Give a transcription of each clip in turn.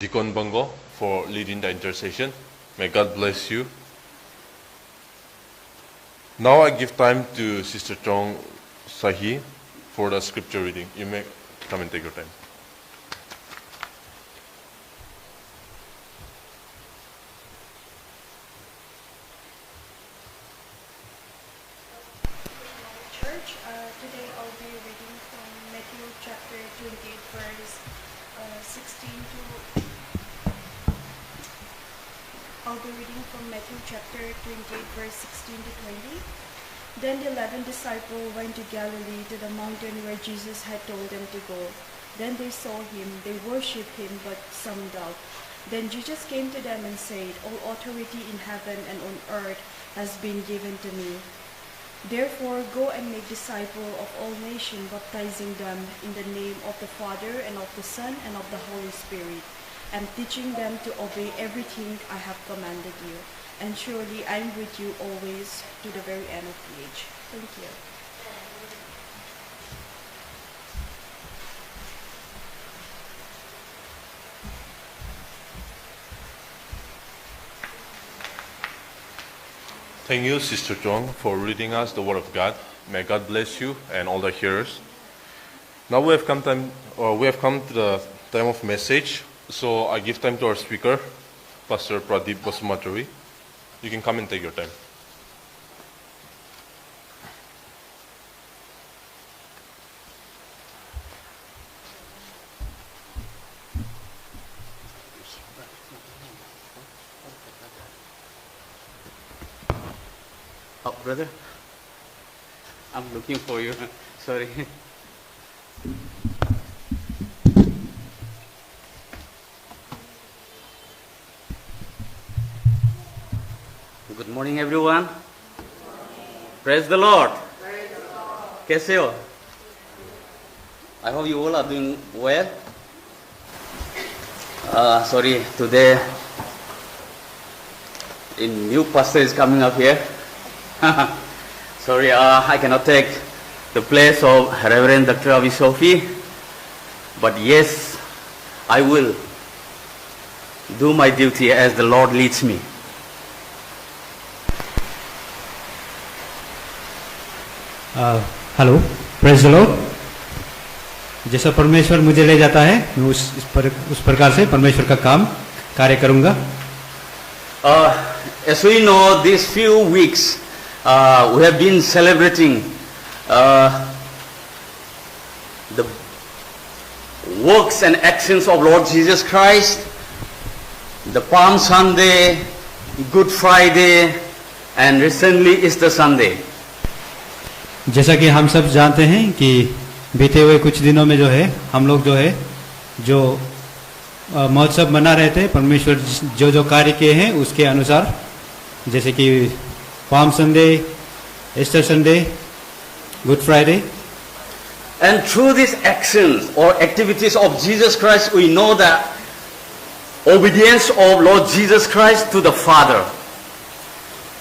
Deacon Bongo for leading the intercession. May God bless you. Now I give time to Sister Chong Sahi for the scripture reading. You may come and take your time. Church, today I'll be reading from Matthew chapter 28 verse 16 to I'll be reading from Matthew chapter 28 verse 16 to 20. Then the 11 disciples went to Galilee to the mountain where Jesus had told them to go. Then they saw him, they worshipped him, but some doubt. Then Jesus came to them and said, "All authority in heaven and on earth has been given to me. Therefore, go and make disciples of all nations, baptizing them in the name of the Father and of the Son and of the Holy Spirit, and teaching them to obey everything I have commanded you. And surely I am with you always to the very end of the age." Thank you. Thank you, Sister Chong, for reading us the Word of God. May God bless you and all the hearers. Now we have come to the time of message. So I give time to our speaker, Pastor Pradeep Basumatari. You can come and take your time. Oh, brother, I'm looking for you. Sorry. Good morning, everyone. Praise the Lord. कैसे हो? I hope you all are doing well. Sorry, today a new pastor is coming up here. Sorry, I cannot take the place of Reverend Dr. Avi Sophie, but yes, I will do my duty as the Lord leads me. Hello, praise the Lord. जैसा परमेश्वर मुझे ले जाता है मैं उस प्रकार से परमेश्वर का कार्य करूंगा। As we know, these few weeks we have been celebrating the works and actions of Lord Jesus Christ, the Palm Sunday, Good Friday, and recently Easter Sunday. जैसा कि हम सब जानते हैं कि बीते हुए कुछ दिनों में जो है हम लोग जो महोत्सव मना रहे थे, परमेश्वर जो कार्य किए हैं उसके अनुसार, जैसे कि palm Sunday, Easter Sunday, good Friday. And through these actions or activities of Jesus Christ, we know that obedience of Lord Jesus Christ to the Father.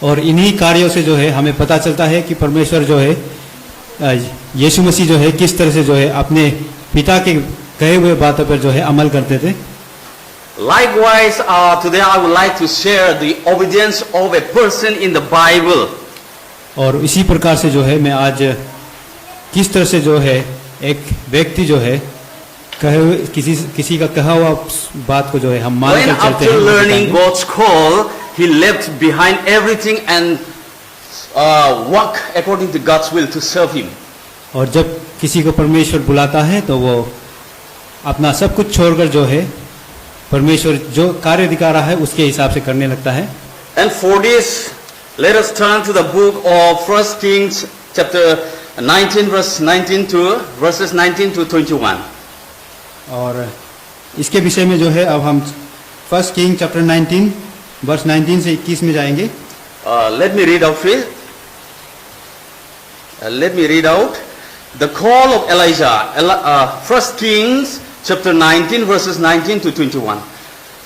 और इन्हीं कार्यों से जो है हमें पता चलता है कि परमेश्वर जो है यीशु मसीह जो है किस तरह से जो है अपने पिता के कहे हुए बातों पर जो है अमल करते थे। Likewise, today I would like to share the obedience of a person in the Bible. और इसी प्रकार से जो है मैं आज किस तरह से जो है एक व्यक्ति जो है किसी का कहा हुआ बात को जो है हम मान कर चलते हैं। When after learning God's call, he left behind everything and work according to God's will to serve Him. और जब किसी को परमेश्वर बुलाता है तो वो अपना सब कुछ छोड़कर जो है परमेश्वर जो कार्य दिखा रहा है उसके हिसाब से करने लगता है। And for this, let us turn to the book of 1 Kings chapter 19 verses 19 to 21. और इसके विषय में जो है अब हम 1 किंग चैप्टर 19 वर्स 19 से 21 में जाएंगे। Let me read out the call of Elijah. 1 Kings chapter 19 verses 19 to 21.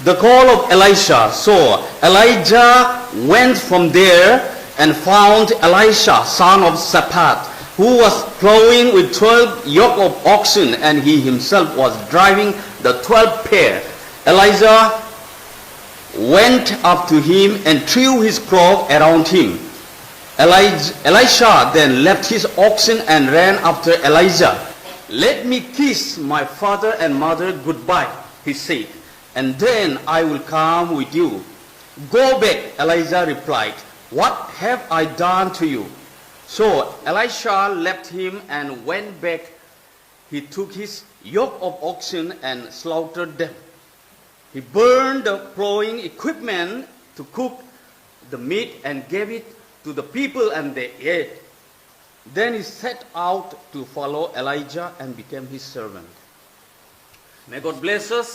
The call of Elisha. So Elijah went from there and found Elisha, son of Shaphat, who was plowing with 12 yoke of oxen, and he himself was driving the 12 pair. Elijah went up to him and threw his cloak around him. Elisha then left his oxen and ran after Elijah. "Let me kiss my father and mother goodbye," he said, "and then I will come with you." "Go back," Elijah replied. "What have I done to you?" So Elisha left him and went back. He took his yoke of oxen and slaughtered them. He burned the plowing equipment to cook the meat and gave it to the people, and they ate. Then he set out to follow Elijah and became his servant. May God bless us.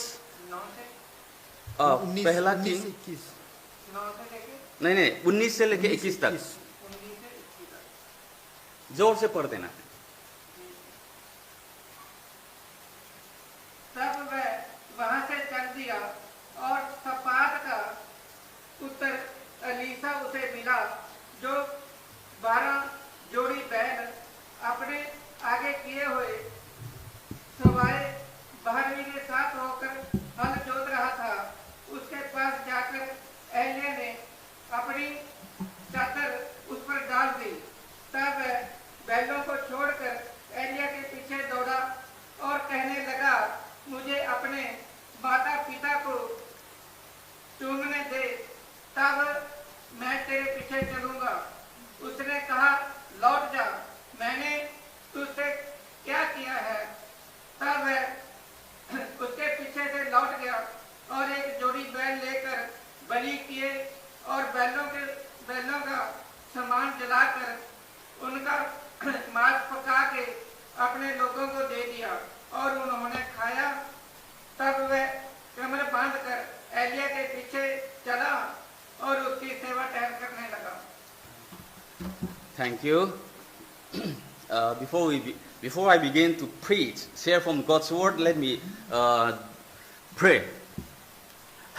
पहला king नहीं 19 से लेके 21 तक जोर से पढ़ देना। तब वह वहां से चल दिया और सपात का उत्तर एलीशा उसे मिला, जो 12 जोड़ी बैल अपने आगे किए हुए सवाए बहरवी के साथ होकर हल जोत रहा था। उसके पास जाकर एलिया ने अपनी चादर उस पर डाल दी। तब वह बैलों को छोड़कर एलिया के पीछे दौड़ा और कहने लगा, "मुझे अपने माता पिता को चूमने दे, तब मैं तेरे पीछे चलूंगा।" उसने कहा, "लौट जा, मैंने तुझसे क्या किया है?" तब वह उसके पीछे से लौट गया और एक जोड़ी बैल लेकर बलि किए और बैलों का सामान जलाकर उनका मांस पका के अपने लोगों को दे दिया और उन्होंने खाया। तब वह कमर बांधकर एलिया के पीछे चला और उसकी सेवा टहल करने लगा। Thank you. Before I begin to preach, share from God's word, let me pray.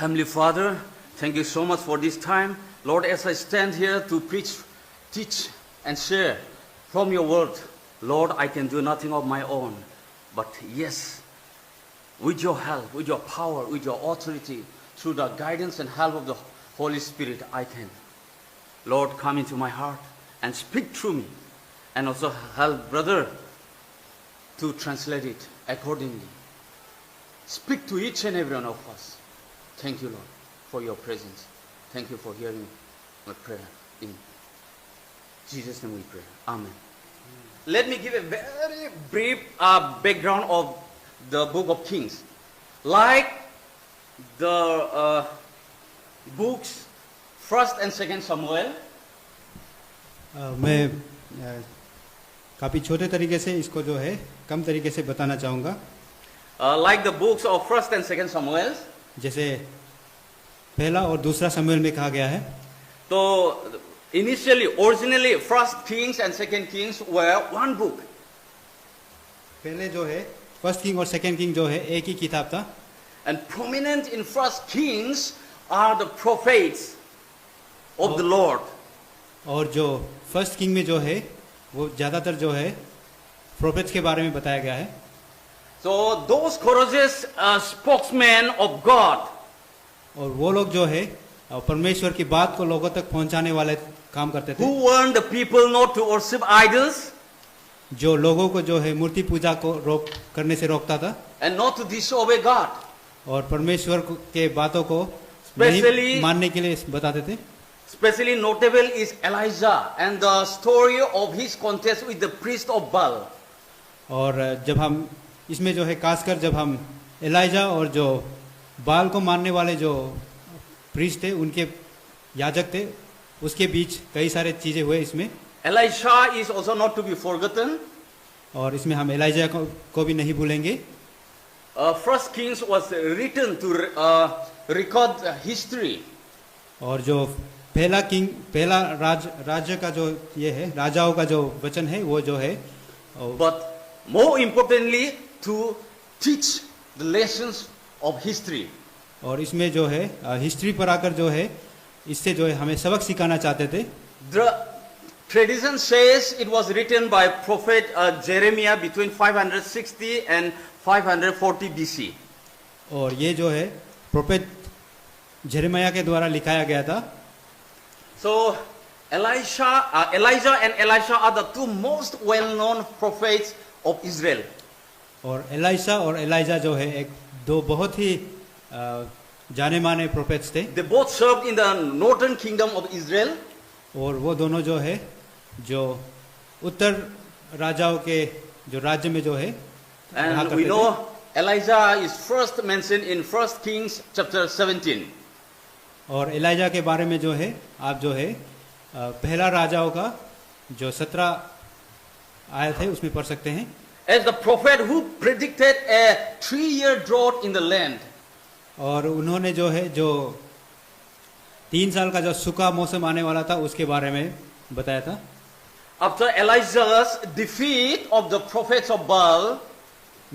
Heavenly Father, thank you so much for this time. Lord, as I stand here to preach, teach, and share from your word, Lord, I can do nothing of my own. But yes, with your help, with your power, with your authority, through the guidance and help of the Holy Spirit, I can. Lord, come into my heart and speak through me, and also help brother to translate it accordingly. Speak to each and every one of us. Thank you, Lord, for your presence. Thank you for hearing my prayer. In Jesus' name we pray. Amen. Let me give a very brief background of the book of Kings. Like the books 1st and 2nd Samuel, मैं काफ़ी छोटे तरीके से इसको जो है कम तरीके से बताना चाहूँगा। like the books of 1st and 2nd Samuel, जैसे पहला और दूसरा शमूएल में कहा गया है, तो originally 1st Kings and 2nd Kings were one book. पहले जो है फर्स्ट किंग और सेकंड किंग जो है एक ही किताब था। And prominent in 1st Kings are the prophets of the Lord. और जो फर्स्ट किंग में जो है वो ज़्यादातर जो है प्रोफेट्स के बारे में बताया गया है। So those courageous spokesmen of God, और वो लोग जो है परमेश्वर की बात को लोगों तक पहुंचाने वाले काम करते थे, who warned the people not to worship idols जो लोगों को जो है मूर्ति पूजा को करने से रोकता था and not to disobey God. और परमेश्वर के बातों को Especially- नहीं मानने के लिए बताते थे। Especially notable is Elijah and the story of his contest with the priest of Baal. और जब हम इसमें जो है खासकर जब हम एलाइजा और जो बाल को मानने वाले जो प्रीस्ट थे, उनके याजक थे, उसके बीच कई सारे चीजें हुए इसमें। Elisha is also not to be forgotten. और इसमें हम एलाइजा को भी नहीं भूलेंगे। 1st Kings was written to record history. और जो पहला राज्य का जो ये है, राजाओं का जो वचन है वो जो है, But more importantly, to teach the lessons of history. और इसमें जो है हिस्ट्री पर आकर जो है इससे जो है हमें सबक सिखाना चाहते थे। The tradition says it was written by prophet Jeremiah between 560 and 540 BC. और ये जो है प्रोफेट जेरेमाया के द्वारा लिखाया गया था। So Elijah and Elisha are the two most well-known prophets of Israel. और एलाइशा और एलाइजा जो है एक दो बहुत ही जाने माने प्रोफेट्स थे। They both served in the northern kingdom of Israel. और वो दोनों जो है जो उत्तर राजाओं के जो राज्य में जो है रहा And करते we थे। know Elijah is first mentioned in 1 Kings chapter 17. और एलाइजा के बारे में जो है आप जो है पहला राजाओं का जो 17 आयत है उसमें पढ़ सकते हैं। As the prophet who predicted a 3-year drought in the land. और उन्होंने जो है जो 3 साल का जो सूखा मौसम आने वाला था उसके बारे में बताया था। After Elijah's defeat of the prophets of Baal,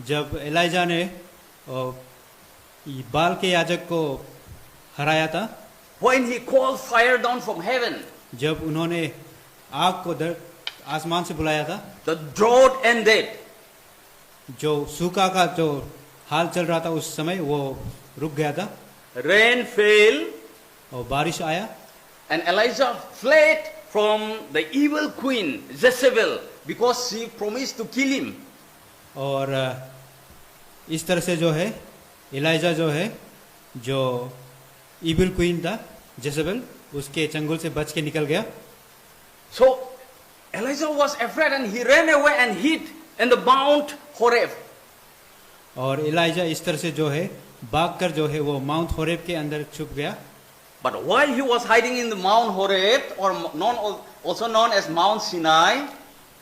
जब एलाइजा ने बाल के याजक को हराया था, when he called fire down from heaven, जब उन्होंने आग को आसमान से बुलाया था, the drought ended. जो सूखा का जो हाल चल रहा था उस समय वो रुक गया था Rain fell, और बारिश आया। and Elijah fled from the evil queen Jezebel because she promised to kill him. और इस तरह से जो है एलाइजा जो है जो इविल क्वीन था जेजेबेल उसके चंगुल से बच के निकल गया। So Elijah was afraid and he ran away and hid in the Mount Horeb. और एलाइजा इस तरह से जो है भागकर जो है वो माउंट होरेब के अंदर छुप गया। But while he was hiding in the Mount Horeb, or also known as Mount Sinai,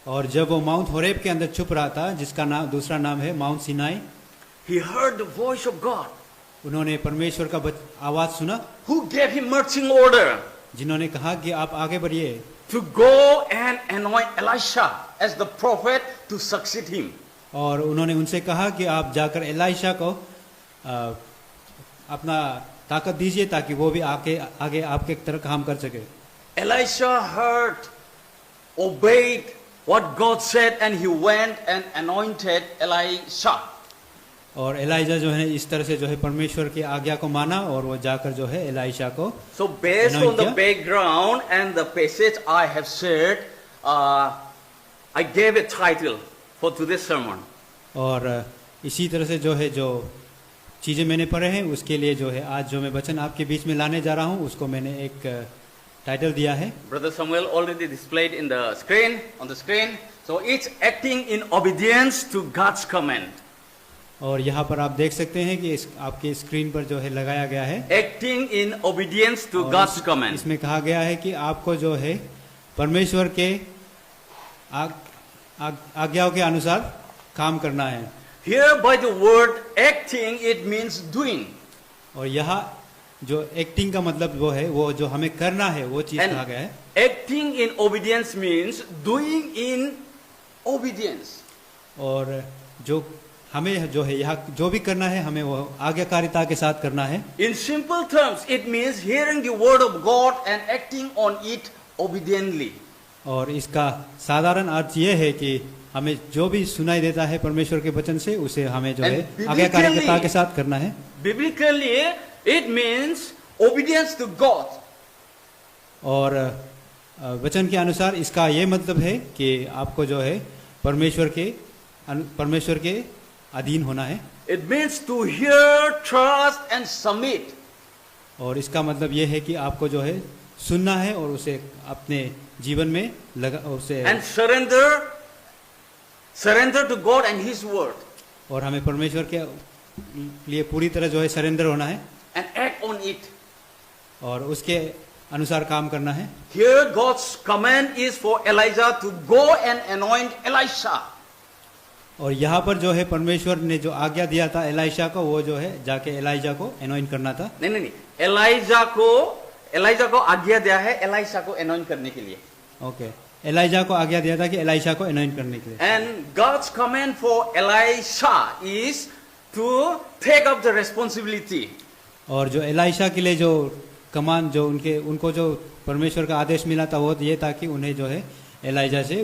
और जब वो माउंट होरेब के अंदर छुप रहा था जिसका नाम दूसरा नाम है Mount Sinai, he heard the voice of God, उन्होंने परमेश्वर का आवाज सुना who gave him marching order जिन्होंने कहा कि आप आगे बढ़िए to go and anoint Elisha as the prophet to succeed him. और उन्होंने उनसे कहा कि आप जाकर एलाइशा को अपना ताकत दीजिए ताकि वो भी आगे आपके तरह काम कर सके। Elisha heard, obeyed what God said, and he went and anointed Elisha. और एलाइजा जो है इस तरह से जो है परमेश्वर की आज्ञा को माना और वो जाकर जो है एलाइशा को So based on the background and the passage I have shared, I gave a title for today's sermon. और इसी तरह से जो है जो चीज़ें मैंने पढ़े हैं उसके लिए जो है आज जो मैं वचन आपके बीच में लाने जा रहा हूँ उसको मैंने एक टाइटल दिया है। Brother Samuel already displayed in the screen, on the screen. So it's acting in obedience to God's command. और यहाँ पर आप देख सकते हैं कि आपके स्क्रीन पर जो है लगाया गया है Acting in obedience to और God's command. इसमें कहा गया है कि आपको जो है परमेश्वर के आज्ञाओं के अनुसार काम करना है। Here by the word acting, it means doing. और यहाँ जो एक्टिंग का मतलब वो जो हमें करना है वो चीज कहा गया है। Acting in obedience means doing in obedience. और जो हमें जो है यहाँ जो भी करना है हमें वो आज्ञाकारिता के साथ करना है। In simple terms, it means hearing the word of God and acting on it obediently. और इसका साधारण अर्थ ये है कि हमें जो भी सुनाई देता है परमेश्वर के वचन से उसे हमें जो है आज्ञाकारिता के साथ करना है। Biblically, it means obedience to God. और वचन के अनुसार इसका ये मतलब है कि आपको जो है परमेश्वर के अधीन होना है। It means to hear, trust and submit. और इसका मतलब ये है कि आपको जो है सुनना है और उसे अपने जीवन में उसे And surrender to God and His word. और हमें परमेश्वर के लिए पूरी तरह जो है सरेंडर होना है And act on it. और उसके अनुसार काम करना है। Here God's command is for Elijah to go and anoint Elisha. और यहाँ पर जो है परमेश्वर ने जो आज्ञा दिया था एलाइशा को वो जो है जाके एलाइजा को एनॉइंट करना था। नहीं एलाइजा को आज्ञा दिया है एलाइशा को एनॉइंट करने के लिए। ओके एलाइजा को आज्ञा दिया था कि एलाइशा को एनॉइंट करने के लिए। And God's command for Elisha is to take up the responsibility. और जो एलाइशा के लिए जो कमान जो उनको जो परमेश्वर का आदेश मिला था वो ये था कि उन्हें जो है एलाइजा से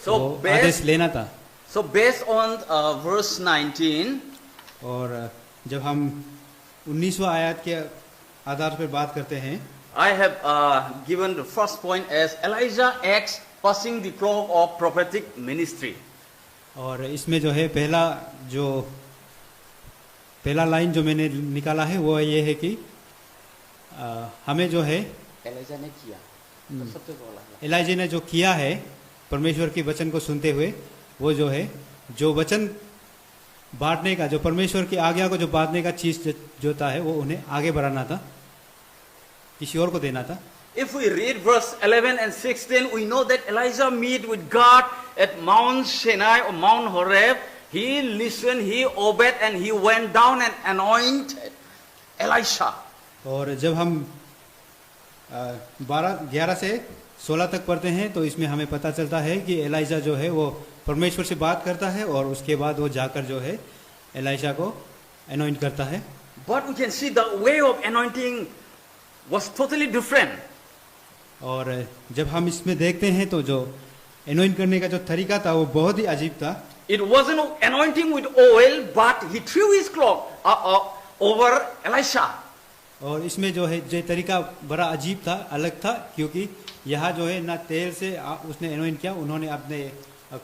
वो आदेश लेना था। So based on verse 19, और जब हम 19वां आयत के आधार पर बात करते हैं। I have given the first point as Elijah acts passing the cloak of prophetic ministry. और इसमें जो है पहला लाइन जो मैंने निकाला है वो ये है कि हमें जो है Elijah ने किया तो सबसे पहला एलाइजा ने जो किया है परमेश्वर के वचन को सुनते हुए, वो जो है जो वचन बांटने का, जो परमेश्वर की आज्ञा को जो बांटने का चीज जो था है वो उन्हें आगे बढ़ाना था, किसी और को देना था। If we read verse 11 and 16, we know that Elijah meet with God at Mount Sinai or Mount Horeb. He listened, he obeyed, and he went down and anointed Elisha. और जब हम 11 से 16 तक पढ़ते हैं तो इसमें हमें पता चलता है कि एलाइजा जो है वो परमेश्वर से बात करता है और उसके बाद वो जाकर जो है एलाइजा को अनॉइंट करता है। But we can see the way of anointing was totally different. और जब हम इसमें देखते हैं तो जो अनॉइंट करने का जो तरीका था वो बहुत ही अजीब था। It wasn't anointing with oil, but he threw his cloak over Elisha. और इसमें जो है जो तरीका बड़ा अजीब था, अलग था, क्योंकि यहाँ जो है ना तेल से उसने अनॉइंट किया, उन्होंने अपने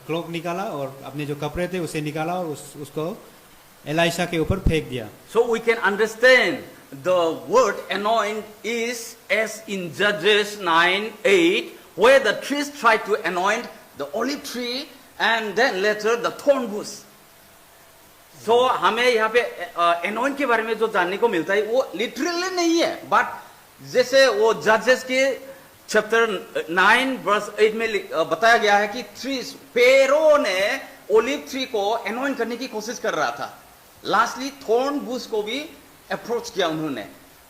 क्लोक निकाला और अपने जो कपड़े थे उसे निकाला और उसको एलाइशा के ऊपर फेंक दिया। So we can understand the word anoint is as in Judges 9:8, where the priests tried to anoint the olive tree and then later the thorn bush. So हमें यहाँ पे anoint के बारे में जो जानने को मिलता है वो literally नहीं है, but जैसे वो Judges के chapter 9 verse 8 में बताया गया है कि trees, पेड़ों ने olive tree को anoint करने की कोशिश कर रहा था। Lastly thorn bush को भी approach किया उन्होंने,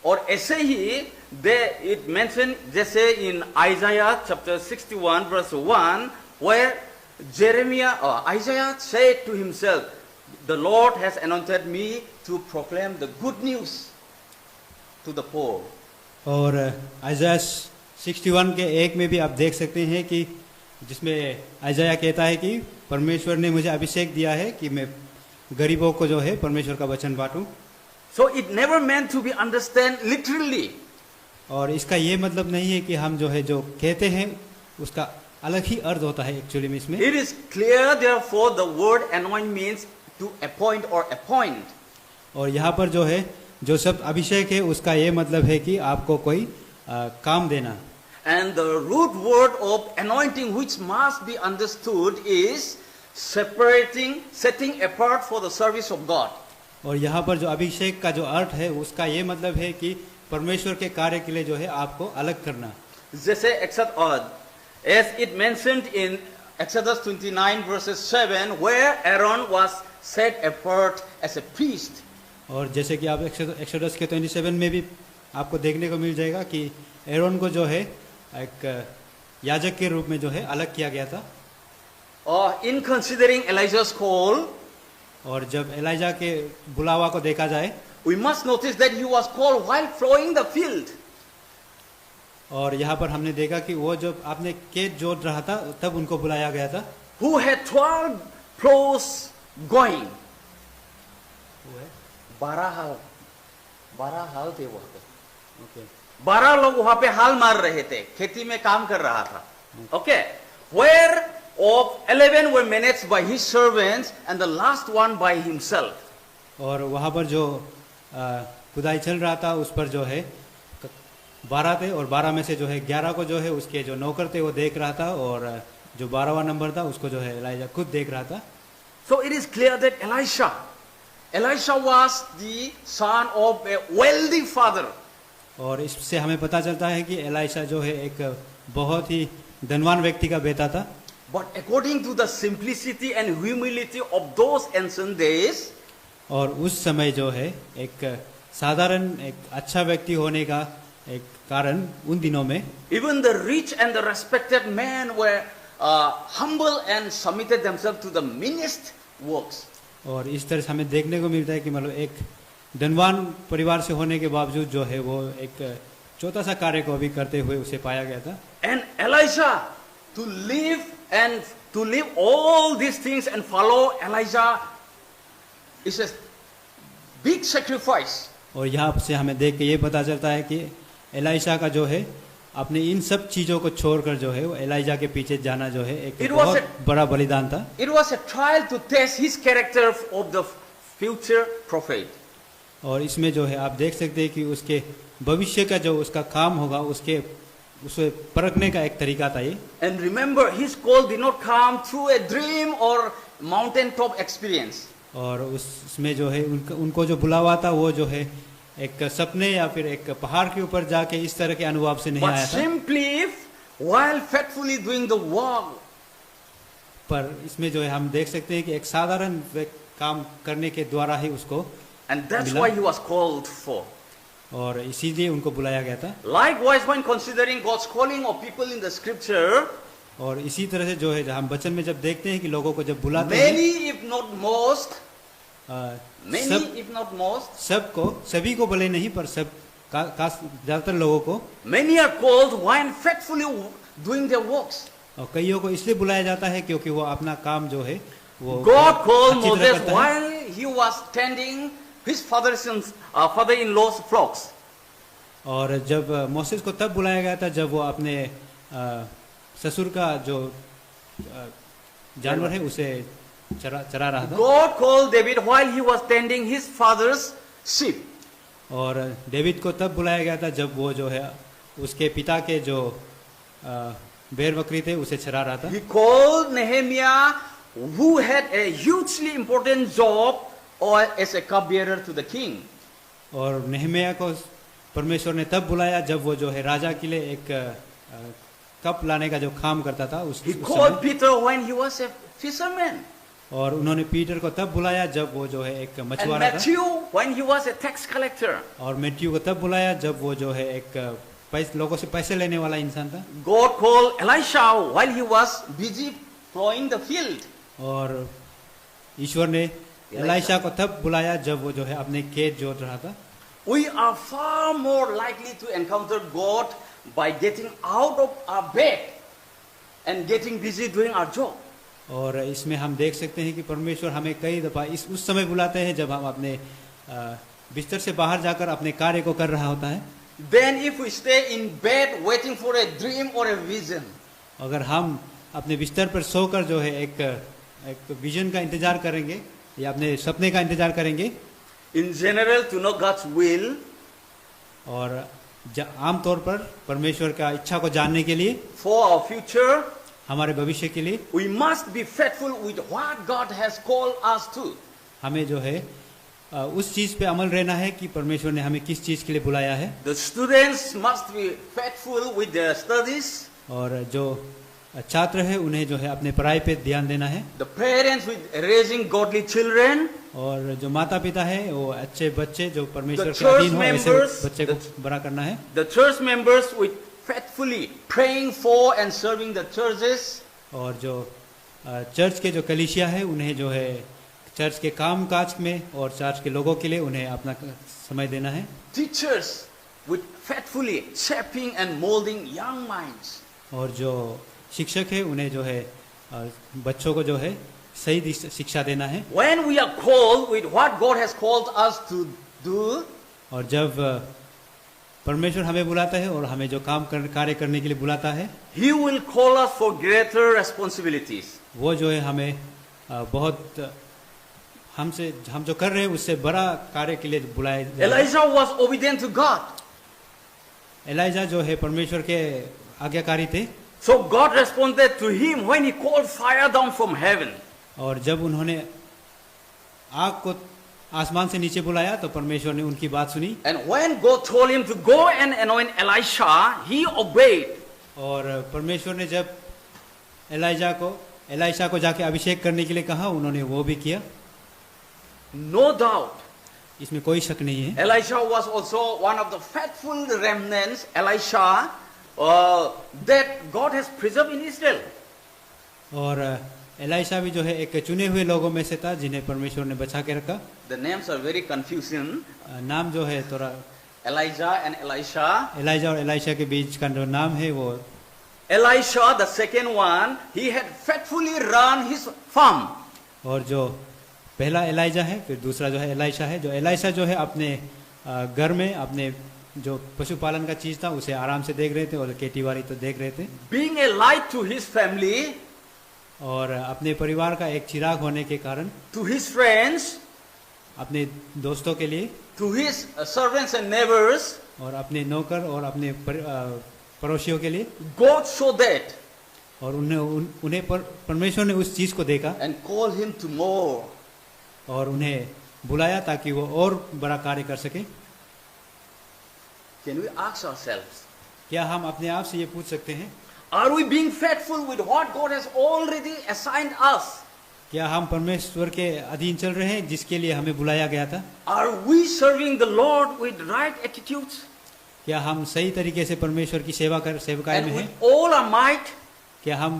और ऐसे ही it mentioned जैसे in Isaiah chapter 61 verse 1, where Isaiah said to himself, the Lord has anointed me to proclaim the good news to the poor. और आइज़ाया 61 के 1 में भी आप देख सकते हैं कि जिसमें आइज़ाया कहता है कि परमेश्वर ने मुझे अभिषेक दिया है कि मैं गरीबों को जो है परमेश्वर का वचन बांटूं। So it never meant to be understand literally. और इसका ये मतलब नहीं है कि हम जो है जो कहते हैं उसका अलग ही अर्थ होता है एक्चुअली में इसमें। It is clear therefore the word anoint means to appoint or appoint. और यहाँ पर जो है जो शब्द अभिषेक है उसका ये मतलब है कि आपको कोई काम देना। And the root word of anointing which must be understood is separating, setting apart for the service of God. और यहाँ पर जो अभिषेक का जो अर्थ है उसका ये मतलब है कि परमेश्वर के कार्य के लिए जो है आपको अलग करना। जैसे as it mentioned in Exodus 29 verses 7, where Aaron was set apart as a priest. और जैसे कि आप एक्सोडस के 27 में भी आपको देखने को मिल जाएगा कि एरोन को जो है एक याजक के रूप में जो है अलग किया गया था। In considering Elijah's call, और जब एलाइजा के बुलावा को देखा जाए, we must notice that he was called while plowing the field. और यहाँ पर हमने देखा कि वो जब आपने खेत जोत रहा था तब उनको बुलाया गया था। Who had 12 plows going. 12 हाल थे वहां पे। 12 लोग वहां पे हाल मार रहे थे, खेती में काम कर रहा था। Okay, where of 11 were managed by his servants and the last one by himself. और वहां पर जो खुदाई चल रहा था उस पर जो है 12 थे और 12 में से जो है 11 को जो है उसके जो नौकर थे वो देख रहा था और जो 12वां नंबर था उसको जो है एलाइजा खुद देख रहा था। So it is clear that Elisha was the son of a wealthy father. और इससे हमें पता चलता है कि एलाइशा जो है एक बहुत ही धनवान व्यक्ति का बेटा था। But according to the simplicity and humility of those ancient days, और उस समय जो है एक साधारण एक अच्छा व्यक्ति होने का एक कारण उन दिनों में even the rich and the respected men were humble and submitted themselves to the meanest works. और इस तरह से हमें देखने को मिलता है कि मतलब एक धनवान परिवार से होने के बावजूद जो है वो एक छोटा सा कार्य को भी करते हुए उसे पाया गया था। And Elisha to live all these things and follow Elijah is a big sacrifice. और यहाँ से हमें देख के ये पता चलता है कि एलाइशा का जो है अपने इन सब चीजों को छोड़कर जो है वो एलाइजा के पीछे जाना जो है एक It was बहुत बड़ा बलिदान था। It was a trial to test his character of the future prophet. और इसमें जो है आप देख सकते हैं कि उसके भविष्य का जो उसका काम होगा उसे परखने का एक तरीका था ये। And remember, his call did not come through a dream or mountain top experience. और उसमें जो है उनको जो बुलावा था वो जो है एक सपने या फिर एक पहाड़ के ऊपर जाके इस तरह के अनुभव से नहीं But आया था, simply while faithfully doing the work. पर इसमें जो है हम देख सकते हैं कि एक साधारण काम करने के द्वारा ही उसको And that's मिला। why he was called for. और इसीलिए उनको बुलाया गया था। Likewise, when considering God's calling of people in the scripture, और इसी तरह से जो है हम वचन में जब देखते हैं कि लोगों को जब बुलाते हैं many if not most, many सब if not most, सबको सभी को भले नहीं पर सब का ज्यादातर लोगों को many are called when faithfully doing their works. और कईयों को इसलिए बुलाया जाता है क्योंकि वो अपना काम जो है वो God called अच्छी तरह Moses करता है। while he was tending his father-in-law's flocks. और जब मोसेस को तब बुलाया गया था जब वो अपने ससुर का जो जानवर है उसे चरा रहा था। God called David while he was tending his father's sheep. और डेविड को तब बुलाया गया था जब वो जो है उसके पिता के जो बैल बकरी थे उसे चरा रहा था। He called Nehemiah, who had a hugely important job, or as a cupbearer to the king. और नेहमिया को परमेश्वर ने तब बुलाया जब वो जो है राजा के लिए एक कप लाने का जो काम करता था उस He समय। called Peter when he was a fisherman. और उन्होंने पीटर को तब बुलाया जब वो जो है एक And मछुआरा था। Matthew when he was a tax collector. और मैथ्यू को तब बुलाया जब वो जो है एक लोगों से पैसे लेने वाला इंसान था। God called Elisha while he was busy plowing the field. और ईश्वर ने एलाइशा को तब बुलाया जब वो जो है अपने खेत जोत रहा था। We are far more likely to encounter God by getting out of our bed and getting busy doing our job. और इसमें हम देख सकते हैं कि परमेश्वर हमें कई दफा उस समय बुलाते हैं जब हम अपने बिस्तर से बाहर जाकर अपने कार्य को कर रहा होता है। Then if we stay in bed waiting for a dream or a vision, अगर हम अपने बिस्तर पर सोकर जो है एक विजन का इंतजार करेंगे या अपने सपने का इंतजार करेंगे, in general to know God's will, और आमतौर पर परमेश्वर का इच्छा को जानने के लिए, for our future, हमारे भविष्य के लिए we must be faithful with what God has called us to. हमें जो है उस चीज पे अमल रहना है कि परमेश्वर ने हमें किस चीज के लिए बुलाया है। The students must be faithful with their studies. और जो छात्र है उन्हें जो है अपने पढ़ाई पे ध्यान देना है। The parents with raising godly children. और जो माता पिता है वो अच्छे बच्चे जो परमेश्वर The के अधीन हो church ऐसे members, बच्चे को बड़ा करना है। The church members with faithfully praying for and serving the churches. और जो चर्च के जो कलीसिया है उन्हें जो है चर्च के काम काज में और चर्च के लोगों के लिए उन्हें अपना समय देना है। Teachers with faithfully shaping and molding young minds. और जो शिक्षक है उन्हें जो है बच्चों को जो है सही शिक्षा देना है। When we are called with what God has called us to do, और जब परमेश्वर हमें बुलाता है और हमें जो कार्य करने के लिए बुलाता है, He will call us for greater responsibilities. वो जो है हमें बहुत हम जो कर रहे हैं उससे बड़ा कार्य के लिए बुलाए। Elijah was obedient to God. Elijah जो है परमेश्वर के आज्ञाकारी थे। So God responded to him when he called fire down from heaven. और जब उन्होंने आग को आसमान से नीचे बुलाया तो परमेश्वर ने उनकी बात सुनी। And when God told him to go and anoint Elisha, he obeyed. और परमेश्वर ने जब एलाइशा को जाके अभिषेक करने के लिए कहा उन्होंने वो भी किया। No doubt. इसमें कोई शक नहीं है। Elisha was also one of the faithful remnants, Elisha, that God has preserved in Israel. और एलाइशा भी जो है एक चुने हुए लोगों में से था जिन्हें परमेश्वर ने बचा के रखा। The names are very confusing. नाम जो है थोड़ा Elijah and Elisha. एलाइजा और एलाइशा के बीच का जो नाम है वो Elisha, the second one, he had faithfully run his farm. और जो पहला एलाइजा है फिर दूसरा जो है एलाइशा है। जो एलाइशा जो है अपने घर में अपने जो पशुपालन का चीज था उसे आराम से देख रहे थे और खेतीबाड़ी तो देख रहे थे, being a light to his family, और अपने परिवार का एक चिराग होने के कारण to his friends, अपने दोस्तों के लिए to his servants and neighbors. और अपने नौकर और अपने पड़ोसियों के लिए, God saw that और उन्हें परमेश्वर ने उस चीज को देखा and called him to more. और उन्हें बुलाया ताकि वो और बड़ा कार्य कर सके। Can we ask ourselves, क्या हम अपने आप से ये पूछ सकते हैं, are we being faithful with what God has already assigned us? क्या हम परमेश्वर के अधीन चल रहे हैं जिसके लिए हमें बुलाया गया था? Are we serving the Lord with right attitudes क्या हम सही तरीके से परमेश्वर की सेवकाई में and हैं? with all our might? क्या हम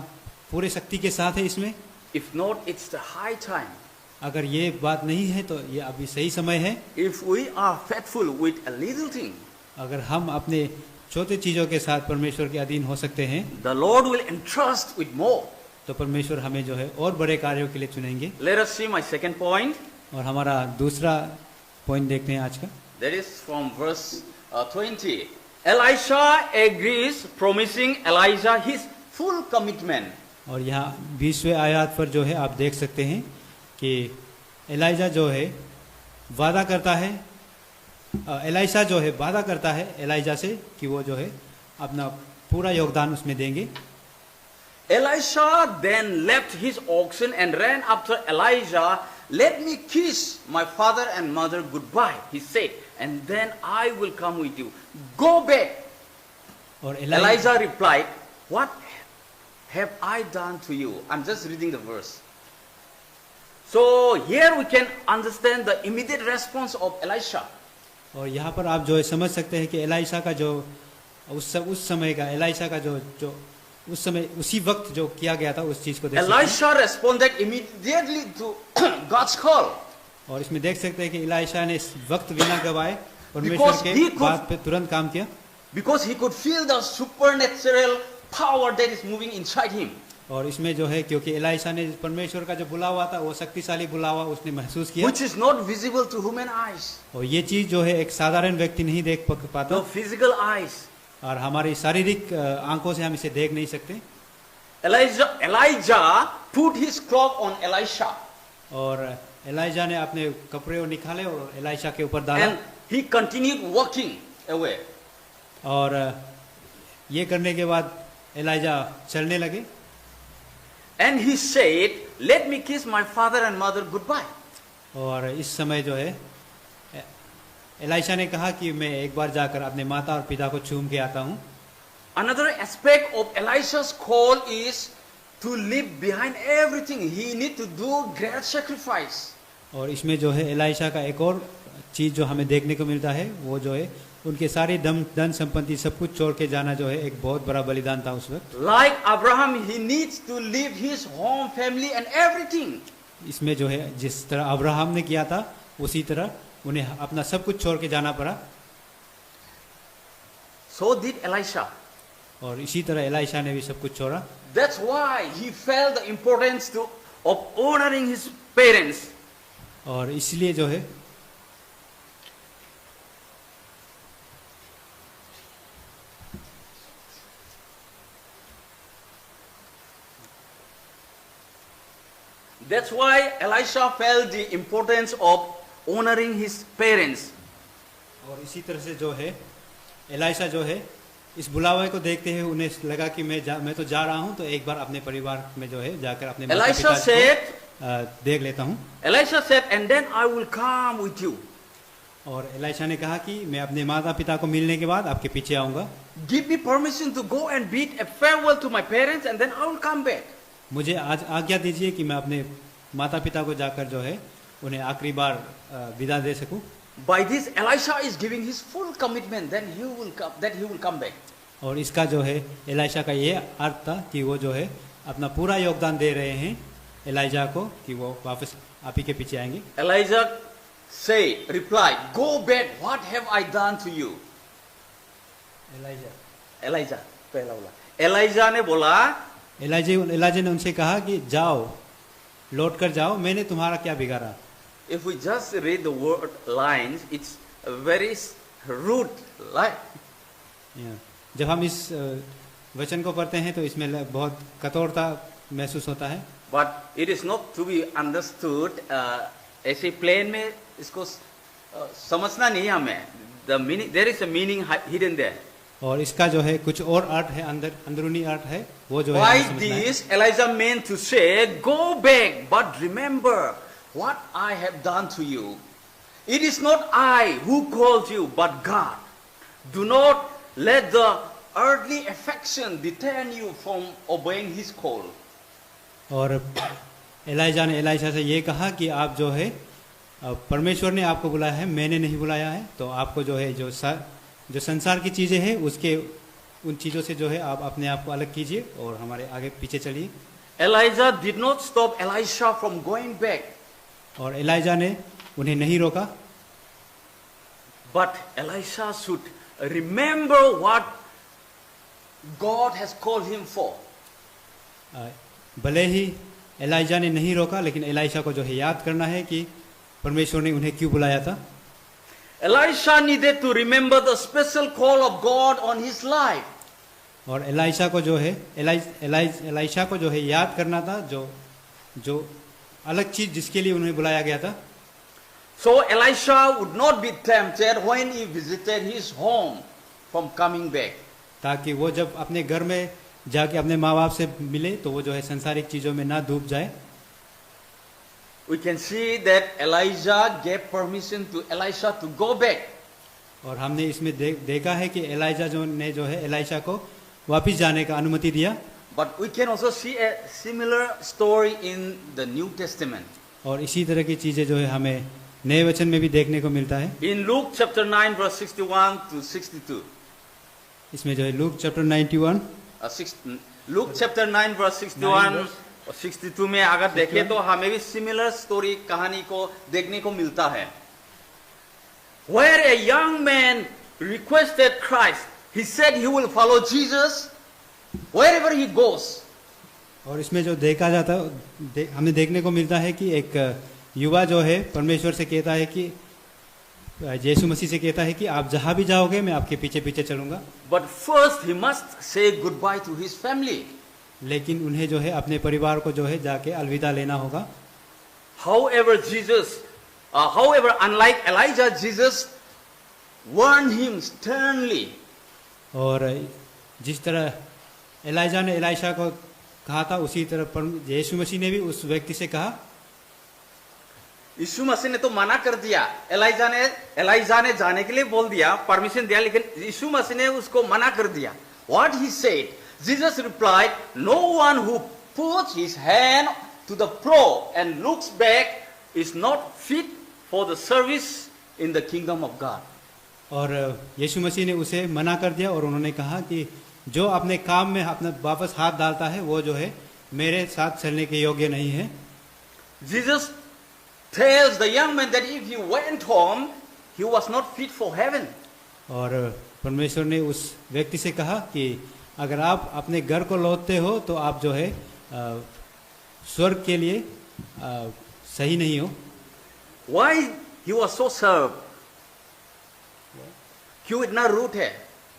पूरे शक्ति के साथ हैं इसमें? If not, it's the high time. अगर ये बात नहीं है तो ये अभी सही समय है। If we are faithful with a little thing, अगर हम अपने छोटे चीजों के साथ परमेश्वर के अधीन हो सकते हैं the Lord will entrust with more. तो परमेश्वर हमें जो है और बड़े कार्यों के लिए चुनेंगे। Let us see my second point. और हमारा दूसरा पॉइंट देखते हैं आज का। That is from verse 20. Elisha agrees, promising Elijah his full commitment. और यहाँ 20वें आयत पर जो है आप देख सकते हैं कि एलाइजा जो है वादा करता है, एलाइशा जो है वादा करता है एलाइजा से कि वो जो है अपना पूरा योगदान उसमें देंगे। Elisha then left his oxen and ran after Elijah. Let me kiss my father and mother goodbye, he said, and then I will come with you. Go back. और Elijah replied, what have I done to you? I'm just reading the verse. So here we can understand the immediate response of Elisha. और यहाँ पर आप जो है समझ सकते हैं कि एलाइशा का जो उस समय का एलाइशा का जो उस समय उसी वक्त जो किया गया था उस चीज को देख सकते हैं। Elisha responded immediately to God's call. और इसमें देख सकते हैं कि एलाइशा ने इस वक्त बिना गवाए परमेश्वर Because के he could- बात पे तुरंत काम किया, Because he could feel the supernatural power that is moving inside him. और इसमें जो है क्योंकि एलाइशा ने परमेश्वर का जो बुलावा था वो शक्तिशाली बुलावा उसने महसूस किया, Which is not visible to human eyes. और ये चीज जो है एक साधारण व्यक्ति नहीं देख पाता, No physical eyes. और हमारी शारीरिक आंखों से हम इसे देख नहीं सकते। Elijah put his cloak on Elisha और एलाइजा ने अपने कपड़े निकाले और एलाइशा के ऊपर डाला, and he continued walking away. और ये करने के बाद एलाइजा चलने लगे, And he said, let me kiss my father and mother goodbye. और इस समय जो है एलाइशा ने कहा कि मैं एक बार जाकर अपने माता और पिता को चूम के आता हूँ। Another aspect of Elisha's call is to leave behind everything. He need to do great sacrifice. और इसमें जो है एलाइशा का एक और चीज जो हमें देखने को मिलता है वो जो है उनके सारे धन संपत्ति सब कुछ छोड़ के जाना जो है एक बहुत बड़ा बलिदान था उस वक्त। Like Abraham, he needs to leave his home, family and everything. इसमें जो है जिस तरह अब्राहम ने किया था उसी तरह उन्हें अपना सब कुछ छोड़ के जाना पड़ा, So did Elisha. और इसी तरह एलाइशा ने भी सब कुछ छोड़ा। That's why he felt the importance of honoring his parents. और इसलिए जो है That's why Elisha felt the importance of honoring his parents. और इसी तरह से जो है एलाइशा जो है इस बुलावे को देखते हुए उन्हें लगा कि मैं तो जा रहा हूं, तो एक बार अपने परिवार में जो है जाकर अपने माता Elisha पिता said, को देख लेता हूं। Elisha said, and then I will come with you. और एलाइशा ने कहा कि मैं अपने माता पिता को मिलने के बाद आपके पीछे आऊंगा। Give me permission to go and bid a farewell to my parents and then I will come back. मुझे आज आज्ञा दीजिए कि मैं अपने माता पिता को जाकर जो है उन्हें आखिरी बार विदा दे सकूं। By this, Elisha is giving his full commitment, then he will come back. और इसका जो है एलाइशा का ये अर्थ था कि वो जो है अपना पूरा योगदान दे रहे हैं एलाइजा को कि वो वापस आप ही के पीछे आएंगे। Elijah replied, go back, what have I done to you? Elijah, पहला बोला। Elijah ने बोला, एलाइजा ने उनसे कहा कि जाओ, लौट कर जाओ, मैंने तुम्हारा क्या बिगाड़ा। if we just read the word lines, it's very rude, right? जब हम इस वचन को पढ़ते हैं तो इसमें बहुत कठोरता महसूस होता है, But it is not to be understood. ऐसे प्लेन में इसको समझना नहीं हमें. The meaning, there is a meaning hidden there. और इसका जो है कुछ और अर्थ है, अंदरूनी अर्थ है, वो जो है Why हमें समझना है। this Elijah meant to say, go back, but remember what I have done to you. It is not I who called you, but God. Do not let the earthly affection deter you from obeying His call. और ELISA ने Elisha से ये कहा कि आप जो है परमेश्वर ने आपको बुलाया है, मैंने नहीं बुलाया है, तो आपको जो है जो संसार की चीज़ें हैं उसके उन चीज़ों से जो है आप अपने आप को अलग कीजिए और हमारे आगे पीछे चलिए। Elijah did not stop Elisha from going back, और एलाइजा ने उन्हें नहीं रोका, but Elisha should remember what God has called him for. भले ही एलाइजा ने नहीं रोका, लेकिन एलाइशा को जो है याद करना है कि परमेश्वर ने उन्हें क्यों बुलाया था। Elisha needed to remember the special call of God on his life. और एलाइशा को जो है एलाइशा को जो है याद करना था जो अलग चीज जिसके लिए उन्हें बुलाया गया था। So Elisha would not be tempted when he visited his home from coming back. ताकि वो जब अपने घर में जाके अपने माँ बाप से मिले तो वो जो है संसारिक चीजों में ना डूब जाए। We can see that Elijah gave permission to Elisha to go back. और हमने इसमें देखा है कि एलाइजा ने जो है एलाइशा को वापिस जाने का अनुमति दिया। But we can also see a similar story in the New Testament. और इसी तरह की चीजें जो है हमें नए वचन में भी देखने को मिलता है। In Luke chapter 9 verse 61 to 62. इसमें जो है Luke chapter 91 Luke chapter 9 verse 61 और 62 में अगर देखें तो हमें भी सिमिलर स्टोरी कहानी को देखने को मिलता है। Where a young man requested Christ, he said he will follow Jesus wherever he goes. और इसमें जो देखा जाता हमें देखने को मिलता है कि एक युवा जो है परमेश्वर से कहता है कि यीशु मसीह से कहता है कि आप जहां भी जाओगे मैं आपके पीछे पीछे चलूंगा। But first he must say goodbye to his family. लेकिन उन्हें जो है अपने परिवार को जो है जाके अलविदा लेना होगा। However, unlike Elijah, Jesus warned him sternly. और जिस तरह एलाइजा ने एलाइशा को कहा था उसी तरह यीशु मसीह ने भी उस व्यक्ति से कहा। यीशु मसीह ने तो मना कर दिया, एलाइजा ने जाने के लिए बोल दिया, परमिशन दिया, लेकिन यीशु मसीह ने उसको मना कर दिया। What he said? Jesus replied, no one who puts his hand to the plow and looks back is not fit for the service in the kingdom of God. और यीशु मसीह ने उसे मना कर दिया और उन्होंने कहा कि जो अपने काम में अपना वापस हाथ डालता है वो जो है मेरे साथ चलने के योग्य नहीं है। Jesus tells the young man that if he went home, he was not fit for heaven. और परमेश्वर ने उस व्यक्ति से कहा कि अगर आप अपने घर को लौटते हो तो आप जो है स्वर्ग के लिए सही नहीं हो। Why he was so sharp? क्यों इतना रूट है?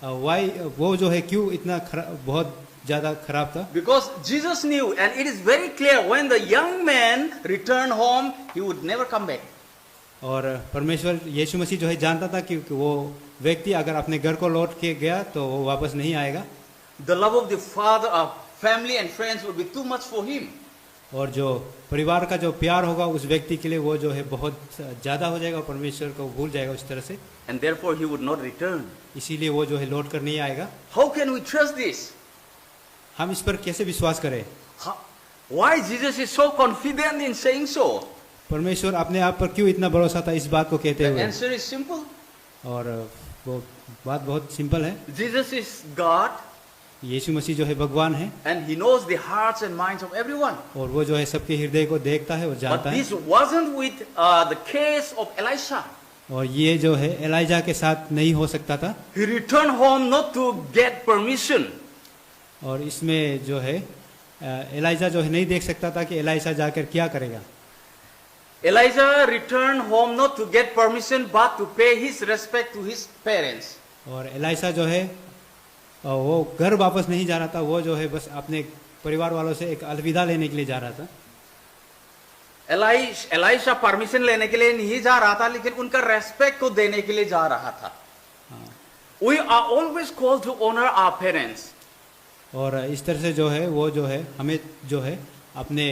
वाई वो जो है क्यों इतना बहुत ज्यादा खराब था? Because Jesus knew, and it is very clear, when the young man returned home, he would never come back. और परमेश्वर यीशु मसीह जो है जानता था कि वो व्यक्ति अगर अपने घर को लौट के गया तो वो वापस नहीं आएगा। The love of the father of family and friends would be too much for him. और जो परिवार का जो प्यार होगा उस व्यक्ति के लिए वो जो है बहुत ज्यादा हो जाएगा, परमेश्वर को भूल जाएगा उस तरह से। And therefore he would not return. इसीलिए वो जो है लौट कर नहीं आएगा। How can we trust this? हम इस पर कैसे विश्वास करें? Why Jesus is so confident in saying so? परमेश्वर अपने आप पर क्यों इतना भरोसा था इस बात को कहते The हुए? answer is simple. और वो बात बहुत सिंपल है। Jesus is God. यीशु मसीह जो है भगवान है And he knows the hearts and minds of everyone. और वो जो है सबके हृदय को देखता है और But जानता है। this wasn't with the case of Elisha. और ये जो है एलाइजा के साथ नहीं हो सकता था। He returned home not to get permission. और इसमें जो है एलाइजा जो है नहीं देख सकता था कि एलाइजा जाकर क्या करेगा। Elijah returned home not to get permission but to pay his respect to his parents. और एलाइसा जो है वो घर वापस नहीं जा रहा था, वो जो है बस अपने परिवार वालों से एक अलविदा लेने के लिए जा रहा था। एलाइशा परमिशन लेने के लिए नहीं जा रहा था, लेकिन उनका रेस्पेक्ट को देने के लिए जा रहा था। We are always called to honor our parents. और इस तरह से जो है वो जो है हमें जो है अपने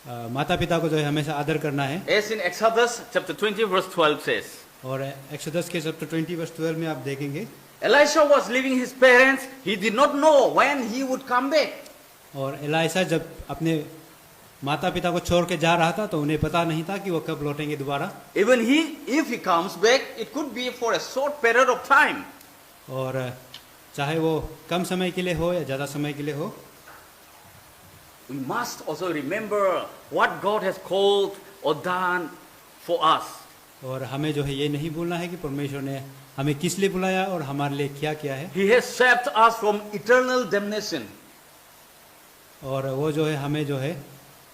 माता पिता को जो है हमेशा आदर करना है। As in Exodus chapter 20 verse 12 says. और एक्सोडस के चैप्टर 20 वर्स 12 में आप देखेंगे Elisha was leaving his parents. He did not know when he would come back. और एलाइसा जब अपने माता पिता को छोड़ के जा रहा था तो उन्हें पता नहीं था कि वो कब लौटेंगे दोबारा। Even if he comes back, it could be for a short period of time. और चाहे वो कम समय के लिए हो या ज्यादा समय के लिए हो, We must also remember what God has called or done for us. और हमें जो है ये नहीं भूलना है कि परमेश्वर ने हमें किस लिए बुलाया और हमारे लिए क्या किया है। He has saved us from eternal damnation. और वो जो है हमें जो है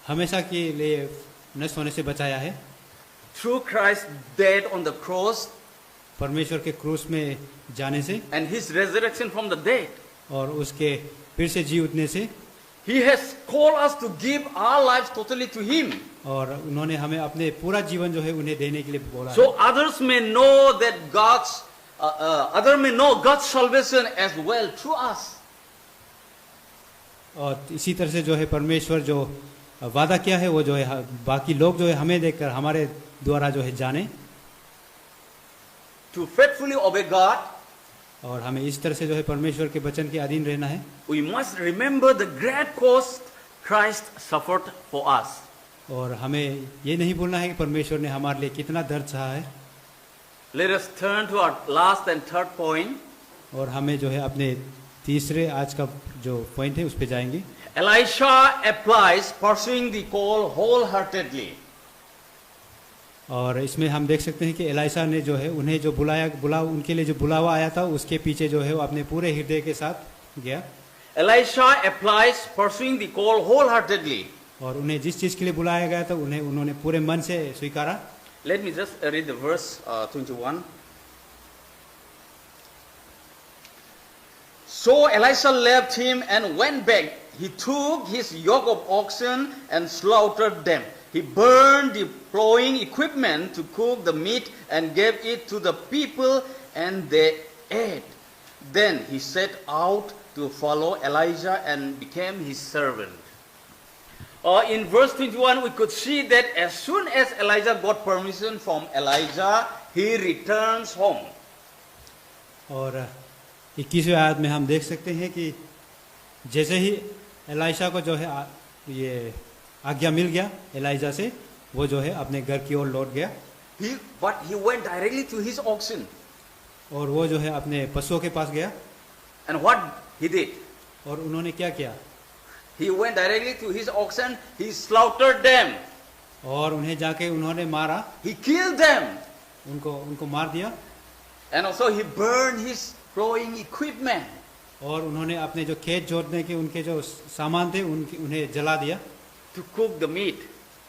हमेशा के लिए नष्ट होने से बचाया है। Through Christ's death on the cross परमेश्वर के क्रूस में जाने से and his resurrection from the dead. और उसके फिर से जी उठने से He has called us to give our lives totally to him. और उन्होंने हमें अपने पूरा जीवन जो है उन्हें देने के लिए बोला So है। others may know that others may know God's salvation as well through us. और इसी तरह से जो है परमेश्वर जो वादा किया है वो जो है बाकी लोग जो है हमें देखकर हमारे द्वारा जो है जाने। To faithfully obey God, और हमें इस तरह से जो है परमेश्वर के वचन के अधीन रहना है। we must remember the great cost Christ suffered for us. और हमें ये नहीं भूलना है कि परमेश्वर ने हमारे लिए कितना दर्द सहा है। Let us turn to our last and third point. और हमें जो है अपने तीसरे आज का जो पॉइंट है उस पे जाएंगे। Elisha applies pursuing the call wholeheartedly. और इसमें हम देख सकते हैं कि एलाइसा ने जो है उन्हें जो उनके लिए जो बुलावा आया था उसके पीछे जो है वो अपने पूरे हृदय के साथ गया। Elisha applies pursuing the call wholeheartedly. और उन्हें जिस चीज के लिए बुलाया गया था उन्होंने पूरे मन से स्वीकारा। Let me just read the verse 21. So Elisha left him and went back. He took his yoke of oxen and slaughtered them. He burned the plowing equipment to cook the meat and gave it to the people, and they ate. Then he set out to follow Elijah and became his servant. In verse 21, we could see that as soon as Elijah got permission from Elijah, he returns home. और 21वें आयत में हम देख सकते हैं कि जैसे ही Elisha को जो है ये आज्ञा मिल गया एलाइजा से, वो जो है अपने घर की ओर लौट गया। But he went directly to his oxen. और वो जो है अपने पशुओं के पास गया। And what he did? और उन्होंने क्या किया? He went directly to his oxen. He slaughtered them. और उन्हें जाके उन्होंने मारा, He killed them. उनको मार दिया। And also he burned his plowing equipment. और उन्होंने अपने जो खेत जोतने के उनके जो सामान थे उन्हें जला दिया। To cook the meat.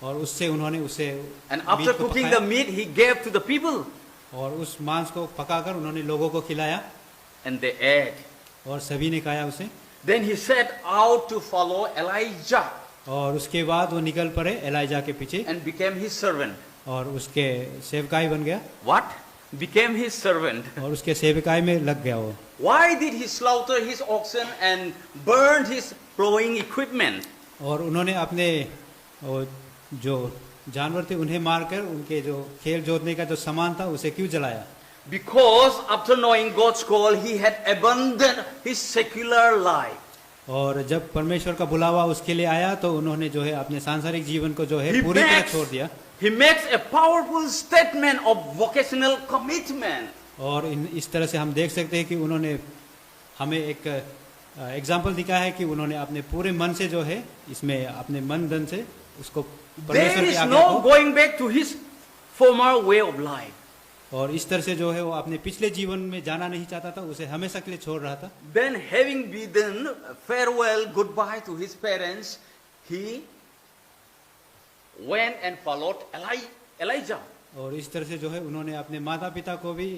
और उससे उन्होंने उसे And after cooking the meat, he gave to the people. और उस मांस को पकाकर उन्होंने लोगों को खिलाया। And they ate. और सभी ने खाया उसे। Then he set out to follow Elijah. और उसके बाद वो निकल पड़े एलाइजा के पीछे। And became his servant. और उसके सेवकाई बन गया। What? Became his servant. और उसके सेवकाई में लग गया वो। Why did he slaughter his oxen and burned his plowing equipment? और उन्होंने अपने जो जानवर थे उन्हें मारकर उनके जो खेल जोतने का जो सामान था उसे क्यों जलाया? Because after knowing God's call, he had abandoned his secular life. और जब परमेश्वर का बुलावा उसके लिए आया तो उन्होंने जो है अपने सांसारिक जीवन को जो है पूरी तरह छोड़ दिया। He makes a powerful statement of vocational commitment. और इस तरह से हम देख सकते हैं कि उन्होंने हमें एक एग्जाम्पल दिखाया है कि उन्होंने अपने पूरे मन से जो है इसमें अपने मन धन से उसको परमेश्वर There की is आज्ञा no को, going back to his former way of life. और इस तरह से जो है वो अपने पिछले जीवन में जाना नहीं चाहता था, उसे हमेशा के लिए छोड़ रहा था। Then having bidden farewell, goodbye to his parents, he went and followed Elijah. और इस तरह से जो है उन्होंने अपने माता पिता को भी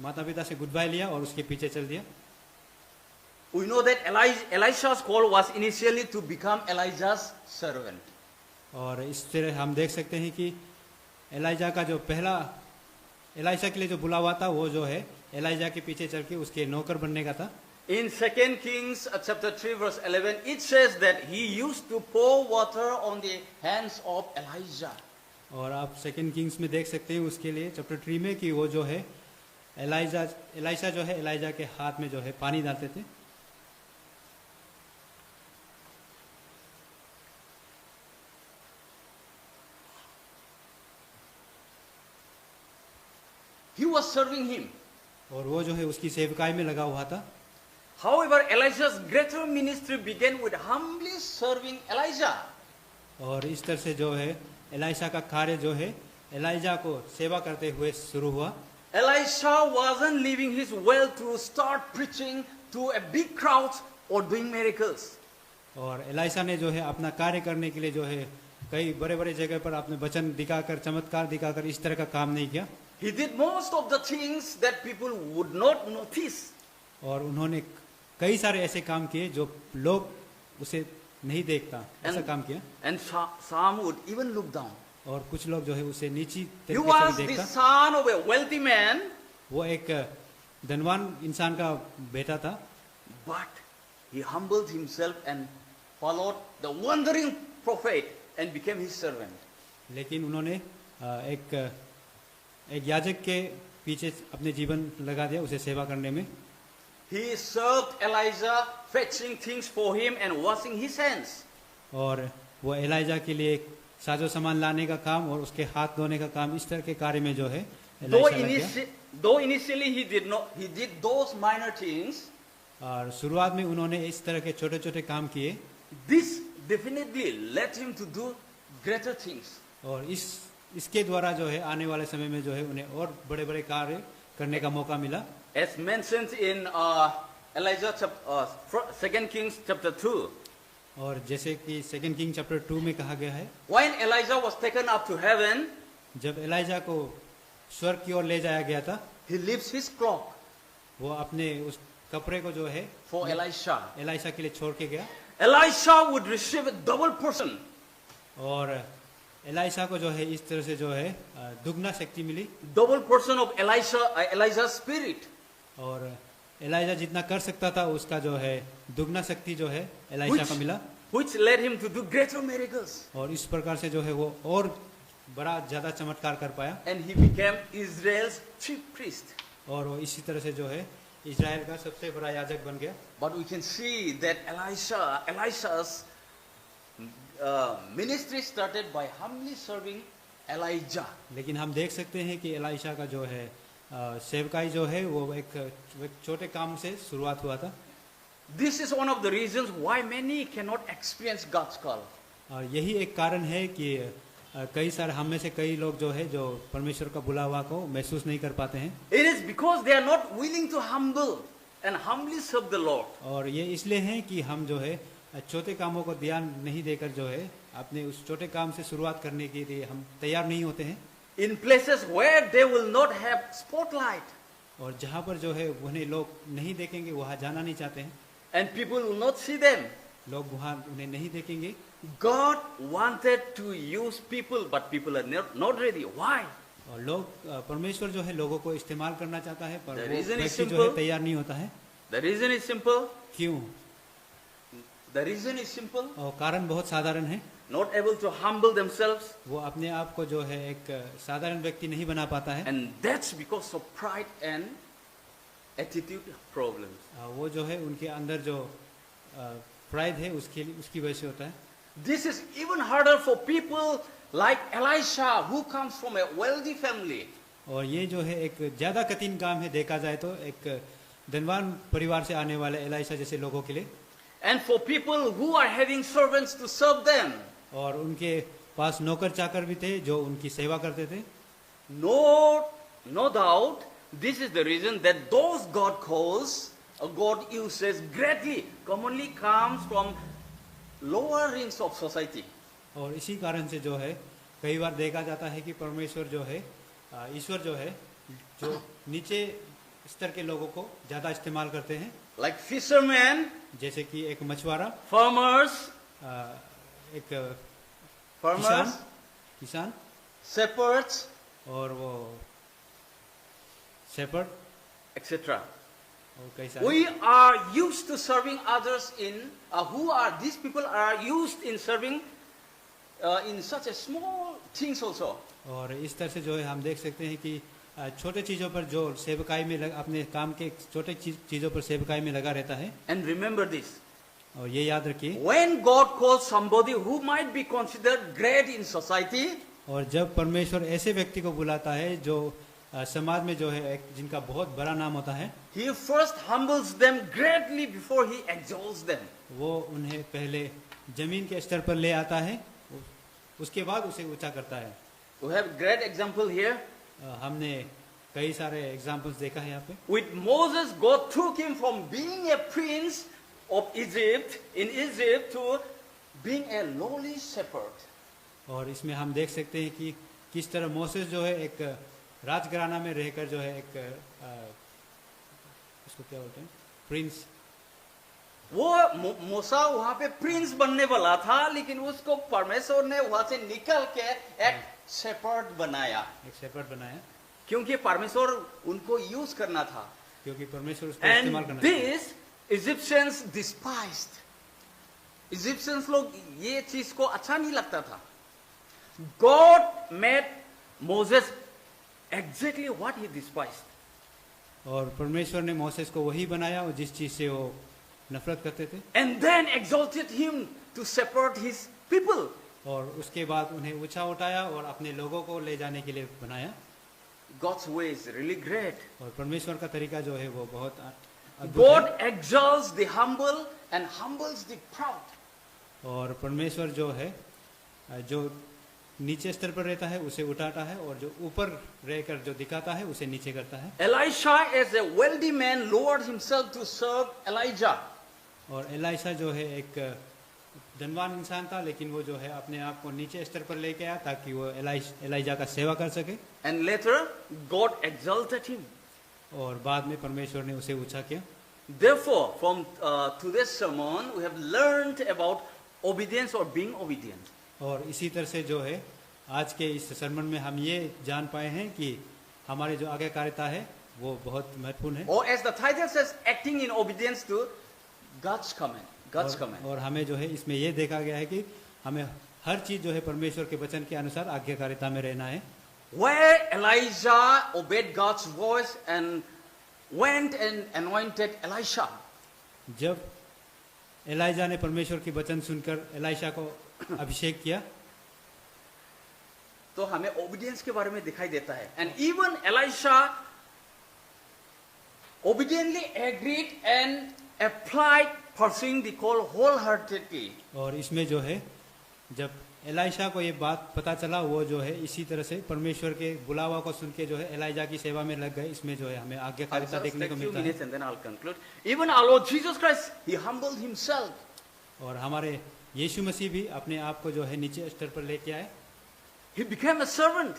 माता पिता से गुड बाय लिया और उसके पीछे चल दिया. We know that Elisha's call was initially to become Elijah's servant. और इस तरह हम देख सकते हैं कि एलाइजा का जो पहला एलाइजा के लिए जो बुलावा था वो जो है एलाइजा के पीछे चल के उसके नौकर बनने का था. In 2 Kings chapter 3 verse 11, it says that he used to pour water on the hands of Elijah. और आप सेकंड किंग्स में देख सकते हैं उसके लिए चैप्टर 3 में कि वो जो है एलाइजा जो है एलाइजा के हाथ में जो है पानी डालते थे. He was serving him. और वो जो है उसकी सेवकाई में लगा हुआ था. However, Elisha's greater ministry began with humbly serving Elijah. और इस तरह से जो है एलाइजा का कार्य जो है एलाइजा को सेवा करते हुए शुरू हुआ. Elisha wasn't leaving his well to start preaching to a big crowd or doing miracles. और एलाइजा ने जो है अपना कार्य करने के लिए जो है कई बड़े बड़े जगह पर अपने वचन दिखाकर चमत्कार दिखाकर इस तरह का काम नहीं किया. He did most of the things that people would not notice. और उन्होंने कई सारे ऐसे काम किए जो लोग उसे नहीं देखता ऐसा काम किया. And some would even look down. और कुछ लोग जो है उसे नीची He तरीके से was नहीं the देखता. son of a wealthy man, वो एक धनवान इंसान का बेटा था. but he humbled himself and followed the wandering prophet and became his servant. लेकिन उन्होंने एक याजक के पीछे अपने जीवन लगा दिया उसे सेवा करने में. He served Elijah, fetching things for him and washing his hands. और वो एलाइजा के लिए साजो सामान लाने का काम और उसके हाथ धोने का काम इस तरह के कार्य में जो है एलाइजा लग गया. Though initially he did those minor things, और शुरुआत में उन्होंने इस तरह के छोटे छोटे काम किए. this definitely led him to do greater things. और इसके द्वारा जो है आने वाले समय में जो है उन्हें और बड़े बड़े कार्य करने का मौका मिला. As mentioned in Elijah 2 Kings chapter 2, और जैसे कि सेकंड किंग चैप्टर 2 में कहा गया है when Elijah was taken up to heaven, जब एलाइजा को स्वर्ग की ओर ले जाया गया था he leaves his cloak वो अपने उस कपड़े को जो है for Elisha. एलाइजा के लिए छोड़ के गया. Elisha would receive a double portion. और एलाइजा को जो है इस तरह से जो है दुगना शक्ति मिली. Double portion of Elijah's spirit. और एलाइजा जितना कर सकता था उसका जो है दुगना शक्ति जो है एलाइजा को मिला. Which led him to do greater miracles. और इस प्रकार से जो है वो और बड़ा ज्यादा चमत्कार कर पाया. And he became Israel's chief priest. और वो इसी तरह से जो है इजराइल का सबसे बड़ा याजक बन गया. But we can see that Elisha's ministry started by humbly serving Elijah. लेकिन हम देख सकते हैं कि एलाइजा का जो है सेवकाई जो है वो एक छोटे काम से शुरुआत हुआ था. This is one of the reasons why many cannot experience God's call. और यही एक कारण है कि कई सारे हम में से कई लोग जो है जो परमेश्वर का बुलावा को महसूस नहीं कर पाते हैं. It is because they are not willing to humble and humbly serve the Lord. और ये इसलिए है कि हम जो है छोटे कामों को ध्यान नहीं देकर जो है अपने उस छोटे काम से शुरुआत करने के लिए हम तैयार नहीं होते हैं. In places where they will not have spotlight और जहाँ पर जो है उन्हें लोग नहीं देखेंगे वहाँ जाना नहीं चाहते हैं. and people will not see them. लोग वहाँ उन्हें नहीं देखेंगे. God wanted to use people, but people are not ready. Why? और लोग परमेश्वर जो है लोगों को इस्तेमाल करना चाहता है पर The वो reason is व्यक्ति जो simple. है तैयार नहीं होता है. The reason is simple. क्यों? The reason is simple. और कारण बहुत साधारण है. Not able to humble themselves, वो अपने आप को जो है एक साधारण व्यक्ति नहीं बना पाता है. and that's because of pride and attitude problems. वो जो है उनके अंदर जो प्राइड है उसकी वजह से होता है. This is even harder for people like Elisha, who comes from a wealthy family. और ये जो है एक ज्यादा कठिन काम है देखा जाए तो एक धनवान परिवार से आने वाले एलाइशा जैसे लोगों के लिए. And for people who are having servants to serve them. और उनके पास नौकर चाकर भी थे जो उनकी सेवा करते थे. No doubt, this is the reason that those God calls, or God uses greatly, commonly comes from lower rings of society. और इसी कारण से जो है कई बार देखा जाता है कि परमेश्वर जो है ईश्वर जो है जो नीचे स्तर के लोगों को ज्यादा इस्तेमाल करते हैं, like fishermen, जैसे कि एक मछुआरा, farmers, एक farmers, किसान shepherds, और वो शेपर्ड etc. और कई सारे। We are used to serving others in, who are, these people are used in serving in such a small things also. और इस तरह से जो है हम देख सकते हैं कि छोटे चीजों पर जो सेवकाई में अपने काम के छोटे चीजों पर सेवकाई में लगा रहता है। And remember this, और ये याद रखिए, when God calls somebody who might be considered great in society, और जब परमेश्वर ऐसे व्यक्ति को बुलाता है जो समाज में जो है जिनका बहुत बड़ा नाम होता है, He first humbles them greatly before He exalts them. वो उन्हें पहले जमीन के स्तर पर ले आता है, उसके बाद उसे ऊंचा करता है। We have great example here. हमने कई सारे एग्जाम्पल्स देखा है यहाँ पे। With Moses, God took him from being a prince of Egypt, in Egypt, to being a lowly shepherd. और इसमें हम देख सकते हैं कि किस तरह मोसेस जो है एक राजघराना में रहकर जो है एक उसको क्या बोलते हैं, प्रिंस, वो मूसा वहां पे प्रिंस बनने वाला था, लेकिन उसको परमेश्वर ने वहां से निकल के एक शेपर्ड बनाया, एक शेपर्ड बनाया, क्योंकि परमेश्वर उनको यूज करना था। क्योंकि परमेश्वर उसको इस्तेमाल एंड करना चाहता है। दिस इजिप्शियंस डिस्पाइज्ड, इजिप्शियंस लोग ये चीज को अच्छा नहीं लगता था। God made Moses exactly what he डिस्पाइज्ड, और परमेश्वर ने मोसेस को वही बनाया और जिस चीज से वो नफरत करते थे, and then exalted him to shepherd his people. और उसके बाद उन्हें ऊंचा उठाया और अपने लोगों को ले जाने के लिए बनाया। God's way is really great. और परमेश्वर का तरीका जो है वो बहुत अद्भुत God है। exalts the humble and humbles the proud. और परमेश्वर जो है जो नीचे स्तर पर रहता है उसे उठाता है, और जो ऊपर रहकर जो दिखाता है उसे नीचे करता है। Elisha, as a wealthy man, lowered himself to serve Elijah. और एलाइशा जो है एक धनवान इंसान था, लेकिन वो जो है अपने आप को नीचे स्तर पर लेके आया ताकि वो एलाइजा का सेवा कर सके। And later, God exalted him. और बाद में परमेश्वर ने उसे ऊंचा किया। Therefore, from today's sermon, we have learned about obedience or being obedient. और इसी तरह से जो है आज के इस सरमन में हम ये जान पाए हैं कि हमारे जो आज्ञाकारिता है वो बहुत महत्वपूर्ण है। Or as the title says, acting in obedience to God's command. God's command. और हमें जो है इसमें ये देखा गया है कि हमें हर चीज जो है परमेश्वर के वचन के अनुसार आज्ञाकारिता में रहना है। Where Elijah obeyed God's voice and went and anointed Elisha. जब एलाइजा ने परमेश्वर की वचन सुनकर एलाइशा को अभिषेक किया, तो हमें obedience के बारे में दिखाई देता है। And even Elisha obediently agreed and applied pursuing the call wholeheartedly. और इसमें जो है जब एलाइशा को ये बात पता चला, वो जो है इसी तरह से परमेश्वर के बुलावा को सुन के जो है एलाइजा की सेवा में लग गए। इसमें जो है हमें I'll आज्ञाकारिता just देखने take को few मिलता minutes है। and then I'll conclude. Even our Lord Jesus Christ, He humbled Himself. और हमारे यीशु मसीह भी अपने आप को जो है नीचे स्तर पर लेके आए। He became a servant.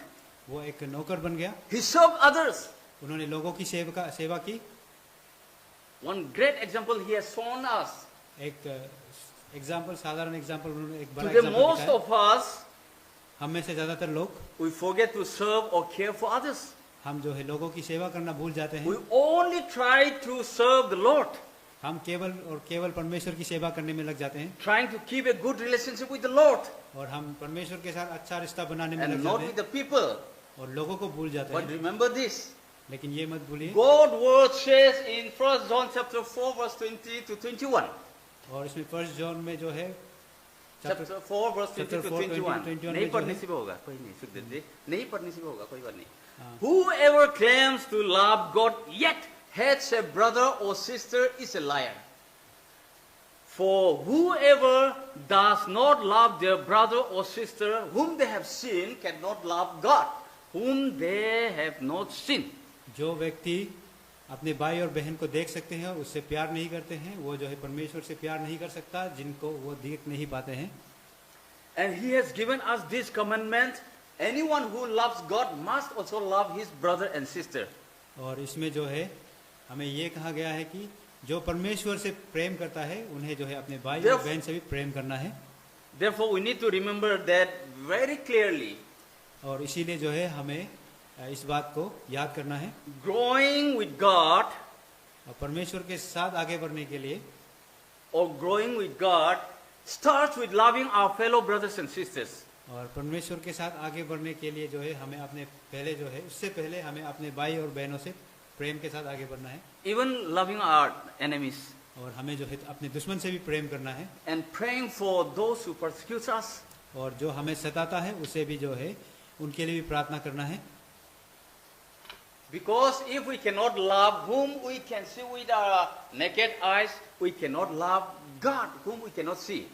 वो एक नौकर बन गया। He served others. उन्होंने लोगों की सेवा की। One great example He has shown us. एक एग्जाम्पल, साधारण एग्जाम्पल, उन्होंने एक बड़ा Today, एग्जाम्पल most दिखाया। of us, हम में से ज्यादातर लोग we forget to serve or care for others. हम जो है लोगों की सेवा करना भूल जाते हैं। We only try to serve the Lord, हम केवल और केवल परमेश्वर की सेवा करने में लग जाते हैं, trying to keep a good relationship with the Lord और हम परमेश्वर के साथ अच्छा रिश्ता बनाने में and लग not जाते with हैं the people. और लोगों को भूल जाते But हैं। remember this. लेकिन ये मत भूलिए, God's word says in 1 John chapter 4 verse 20 to 21. और इसमें फर्स्ट जॉन में जो है Chapter 4 verse 20 chapter to 4, 21. 21 नहीं में जो पढ़ने है- से भी होगा, कोई नहीं, सुखदेव जी, नहीं पढ़ने से भी होगा, कोई बात नहीं. हाँ। Whoever claims to love God yet hates a brother or sister is a liar. For whoever does not love their brother or sister whom they have seen cannot love God whom they have not seen. जो व्यक्ति अपने भाई और बहन को देख सकते हैं और उससे प्यार नहीं करते हैं, वो जो है परमेश्वर से प्यार नहीं कर सकता जिनको वो देख नहीं पाते हैं। And He has given us this commandment. Anyone who loves God must also love his brother and sister. और इसमें जो है हमें ये कहा गया है कि जो परमेश्वर से प्रेम करता है उन्हें जो है अपने भाई और बहन से भी प्रेम करना है. Therefore, we need to remember that very clearly. और इसीलिए जो है हमें इस बात को याद करना है. Growing with God और परमेश्वर के साथ आगे बढ़ने के लिए or growing with God starts with loving our fellow brothers and sisters. और परमेश्वर के साथ आगे बढ़ने के लिए जो है हमें अपने पहले जो है उससे पहले हमें अपने भाई और बहनों से प्रेम के साथ आगे बढ़ना है. Even loving our enemies. और हमें जो है अपने दुश्मन से भी प्रेम करना है. And praying for those who persecute us. और जो हमें सताता है उसे भी जो है उनके लिए भी प्रार्थना करना है. Because if we cannot love whom we can see with our naked eyes, we cannot love God whom we cannot see.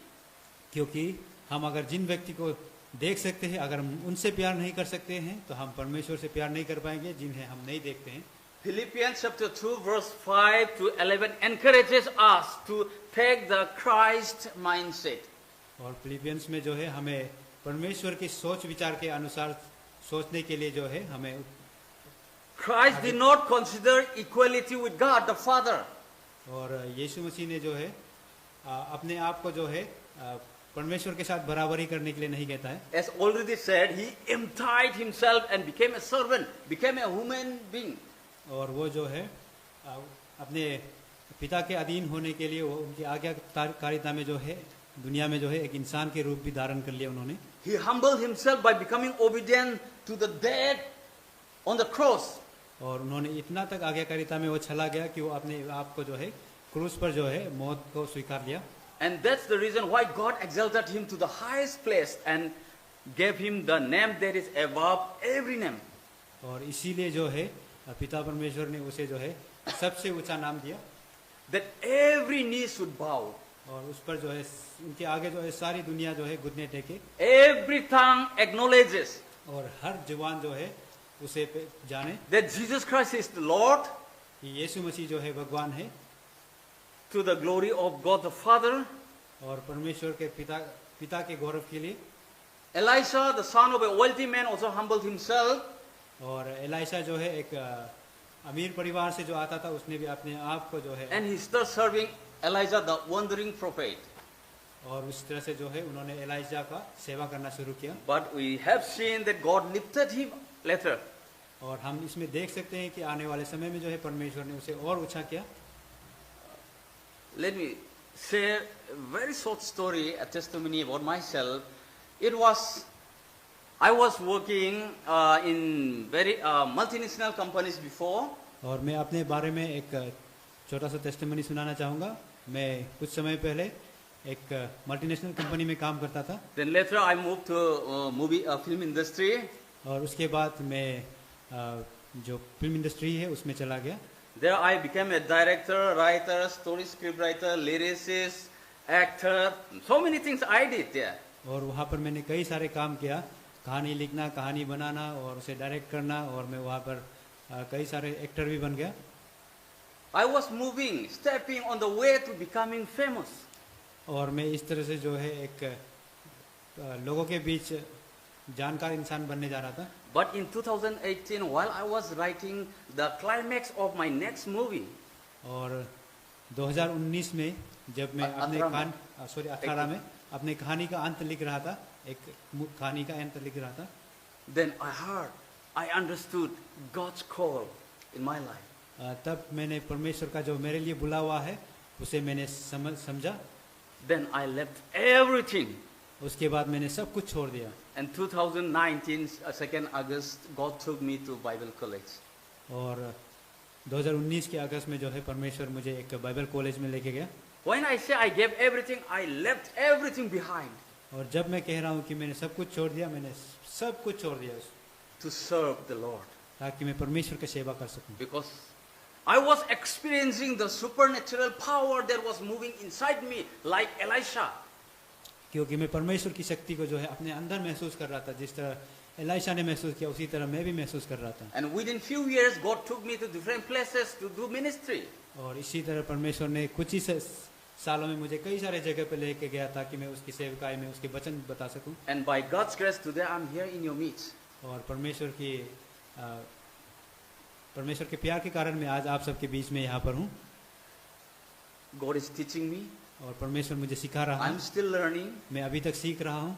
क्योंकि हम अगर जिन व्यक्ति को देख सकते हैं अगर हम उनसे प्यार नहीं कर सकते हैं तो हम परमेश्वर से प्यार नहीं कर पाएंगे जिन्हें हम नहीं देखते हैं. Philippians chapter 2 verse 5 to 11 encourages us to take the Christ mindset. और फिलिपियंस में जो है हमें परमेश्वर की सोच विचार के अनुसार सोचने के लिए जो है हमें Christ did not consider equality with God the Father. और यीशु मसीह ने जो है अपने आप को जो है परमेश्वर के साथ बराबरी करने के लिए नहीं कहता है. As already said, he emptied himself and became a servant, became a human being. और वो जो है अपने पिता के अधीन होने के लिए वो उनकी आज्ञाकारिता में जो है दुनिया में जो है एक इंसान के रूप भी धारण कर लिया उन्होंने. He humbled himself by becoming obedient to the death on the cross. और उन्होंने इतना तक आज्ञाकारिता में वो चला गया कि वो अपने आप को जो है क्रूस पर जो है मौत को स्वीकार लिया. And that's the reason why God exalted him to the highest place and gave him the name that is above every name. और इसीलिए जो है पिता परमेश्वर ने उसे जो है सबसे ऊंचा नाम दिया. That every knee should bow. और उस पर जो है उनके आगे जो है सारी दुनिया जो है घुटने टेके. Every tongue acknowledges. और हर जवान जो है उसे जाने. That Jesus Christ is the Lord. कि यीशु मसीह जो है भगवान है. To the glory of God the Father. और परमेश्वर के पिता के गौरव के लिए. Elisha, the son of a wealthy man, also humbled himself. और एलाइशा जो है एक अमीर परिवार से जो आता था उसने भी अपने आप को जो है And he started serving Elijah, the wandering prophet. और उस तरह से जो है उन्होंने एलाइजा का सेवा करना शुरू किया. But we have seen that God lifted him later. और हम इसमें देख सकते हैं कि आने वाले समय में जो है परमेश्वर ने उसे और ऊंचा किया. Let me share a very short story, a testimony about myself. I was working in very multinational companies before. और मैं अपने बारे में एक छोटा सा टेस्टिमनी सुनाना चाहूँगा. मैं कुछ समय पहले एक मल्टीनेशनल कंपनी में काम करता था. Then later I moved to film industry. और उसके बाद मैं जो फिल्म इंडस्ट्री है उसमें चला गया. There I became a director, writer, story script writer, lyricist, actor. So many things I did there. और वहाँ पर मैंने कई सारे काम किया. कहानी लिखना, कहानी बनाना और उसे डायरेक्ट करना. और मैं वहाँ पर कई सारे एक्टर भी बन गया. I was moving, stepping on the way to becoming famous. और मैं इस तरह से जो है एक लोगों के बीच जानकार इंसान बनने जा रहा था. But in 2018, while I was writing the climax of my next movie. और 2019 में जब मैं अपने 18 में अपने कहानी का अंत लिख रहा था, एक कहानी का अंत लिख रहा था. Then I understood God's call in my life. तब मैंने परमेश्वर का जो मेरे लिए बुला हुआ है उसे मैंने समझा. Then I left everything. उसके बाद मैंने सब कुछ छोड़ दिया. And 2019, 2nd August, God took me to Bible college. और 2019 के अगस्त में जो है परमेश्वर मुझे एक बाइबल कॉलेज में लेके गया. When I say I gave everything, I left everything behind. और जब मैं कह रहा हूँ कि मैंने सब कुछ छोड़ दिया, मैंने सब कुछ छोड़ दिया to serve the Lord. ताकि मैं परमेश्वर की सेवा कर सकूं. Because I was experiencing the supernatural power that was moving inside me like Elisha. क्योंकि मैं परमेश्वर की शक्ति को जो है अपने अंदर महसूस कर रहा था. जिस तरह एलाइशा ने महसूस किया उसी तरह मैं भी महसूस कर रहा था. And within few years God took me to different places to do ministry. और इसी तरह परमेश्वर ने कुछ ही सालों में मुझे कई सारे जगह पे लेके गया ताकि मैं उसकी सेवकाई में उसके वचन बता सकूं। And by God's grace today I'm here in your midst. और परमेश्वर के प्यार के कारण मैं आज आप सबके बीच में यहाँ पर हूँ। God is teaching me. और परमेश्वर मुझे सिखा रहा I'm है। still learning. मैं अभी तक सीख रहा हूँ।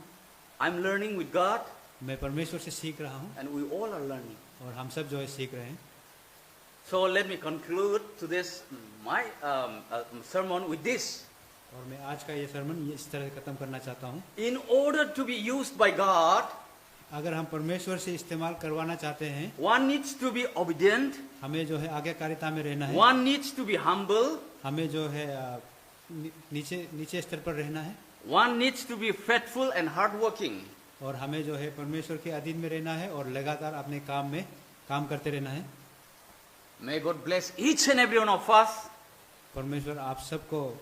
I'm learning with God, मैं परमेश्वर से सीख रहा हूँ and we all are learning. और हम सब जो है सीख रहे हैं। So let me conclude today's my sermon with this. और मैं आज का ये sermon इस तरह से खत्म करना चाहता हूँ। In order to be used by God, अगर हम परमेश्वर से इस्तेमाल करवाना चाहते हैं, one needs to be obedient, हमें जो है आज्ञाकारिता में रहना है। one needs to be humble, हमें जो है नीचे स्तर पर रहना है। one needs to be faithful and hardworking. और हमें जो है परमेश्वर के अधीन में रहना है और लगातार अपने काम में काम करते रहना है। May God bless each and every one of us परमेश्वर आप सबको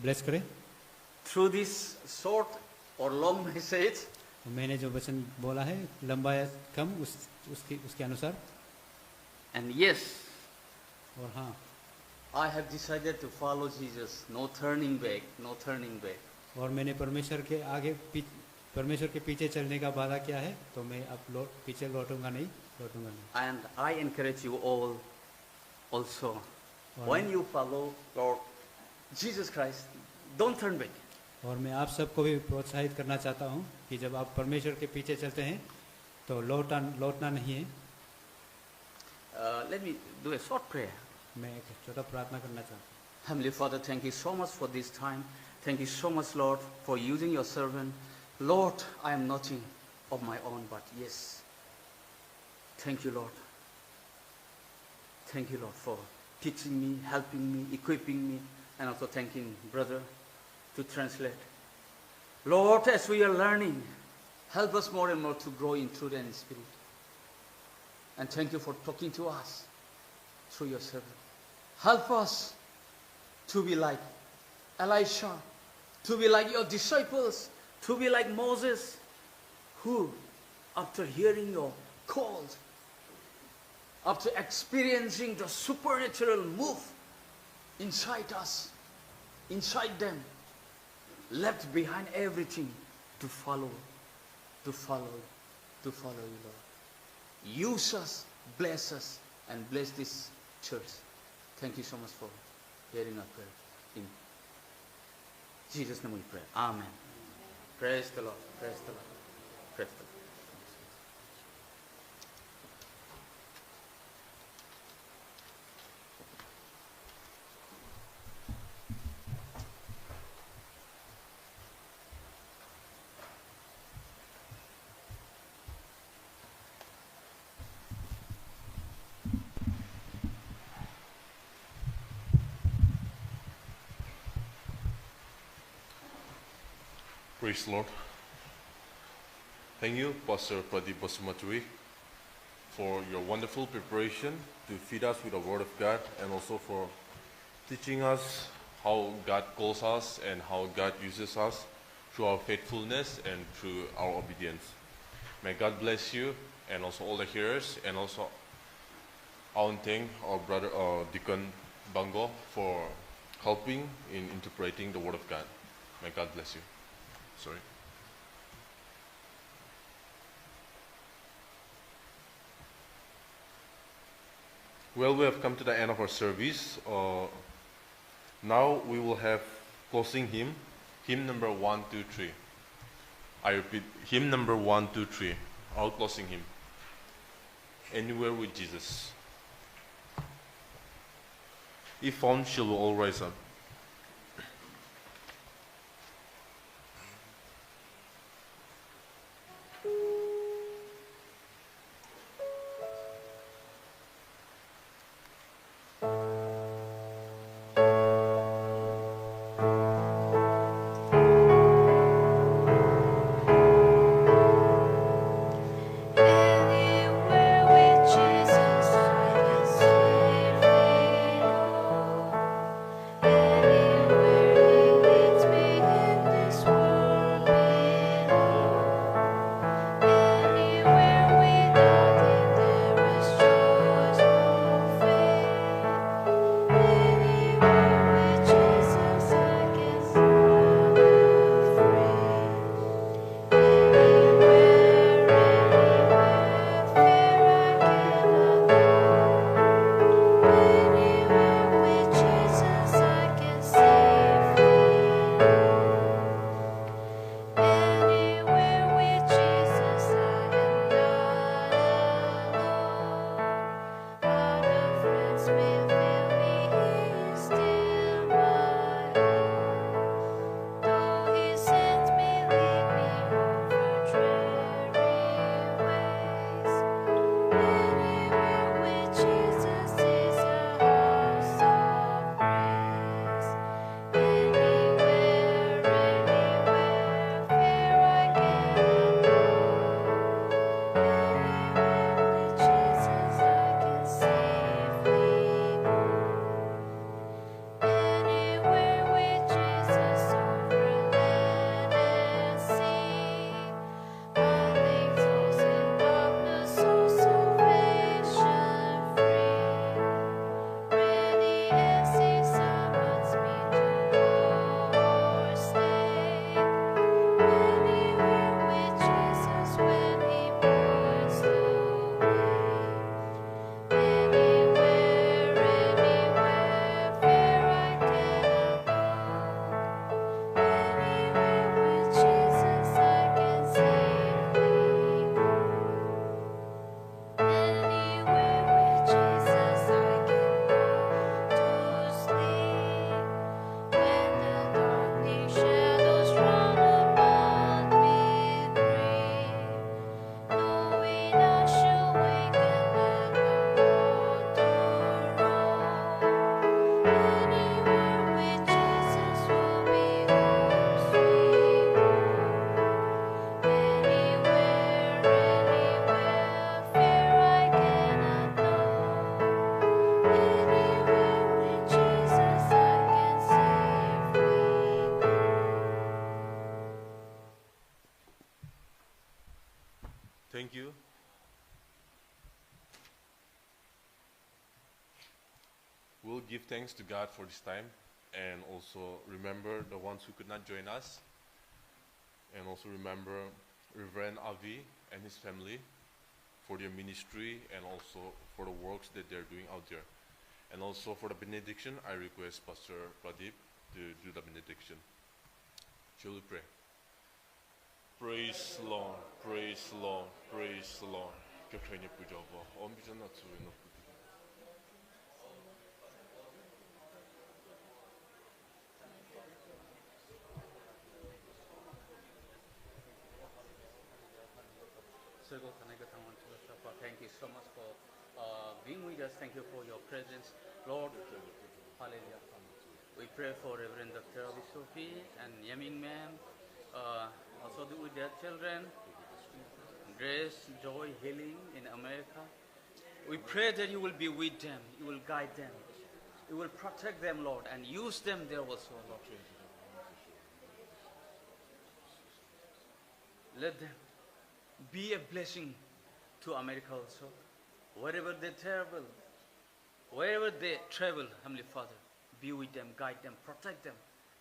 ब्लेस करे। through this short or long message. मैंने जो वचन बोला है लंबा या कम उसके अनुसार। And yes, और हाँ, I have decided to follow Jesus. No turning back, no turning back. और मैंने परमेश्वर के पीछे चलने का वादा किया है, तो मैं अब पीछे लौटूंगा नहीं। And I encourage you all also. और When you follow Lord Jesus Christ, don't turn back. और मैं आप सबको भी प्रोत्साहित करना चाहता हूँ कि जब आप परमेश्वर के पीछे चलते हैं तो लौटना नहीं है। Let me do a short prayer. मैं एक छोटा प्रार्थना करना चाहता हूँ। Heavenly Father, thank you so much for this time. Thank you so much, Lord, for using your servant. Lord, I am nothing of my own, but yes. Thank you, Lord. Thank you, Lord, for teaching me, helping me, equipping me, and also thanking brother to translate. Lord, as we are learning, help us more and more to grow in truth and in spirit. And thank you for talking to us through your servant. Help us to be like Elisha, to be like your disciples, to be like Moses, who, after hearing your calls, after experiencing the supernatural move inside us, inside them, left behind everything to follow you, Lord. Use us, bless us, and bless this church. Thank you so much for hearing our prayer. In Jesus' name we pray. Amen. Praise the Lord. Praise the Lord. Praise the Lord. Praise the Lord. Thank you, Pastor Pradeep Basumaturi, for your wonderful preparation to feed us with the Word of God and also for teaching us how God calls us and how God uses us through our faithfulness and through our obedience. May God bless you and also all the hearers, and also Aun Teng, our brother Deacon Bango, for helping in interpreting the Word of God. May God bless you. Sorry. Well, we have come to the end of our service. Now we will have closing hymn, hymn number 1, 2, 3. I repeat, hymn number 1, 2, 3. Our closing hymn. Anywhere with Jesus. If found, shall we all rise up. Anywhere with Jesus, I can safely go. will give thanks to God for this time, and also remember the ones who could not join us, and also remember Reverend Avi and his family for their ministry and also for the works that they're doing out there. And also for the benediction, I request Pastor Pradeep to do the benediction. Shall we pray? Praise Lord, praise Lord, praise Lord. 격하게 부자고 엄비전나 주에 놓고. Thank you so much for being with us. Thank you for your presence, Lord. Hallelujah. We pray for Reverend Dr. Avi Sophie and Yamin ma'am, also with their children, grace, joy, healing in America. We pray that you will be with them, you will guide them, you will protect them, Lord, and use them there also, Lord. Let them be a blessing to America also. Wherever they travel, Heavenly Father, be with them, guide them, protect them,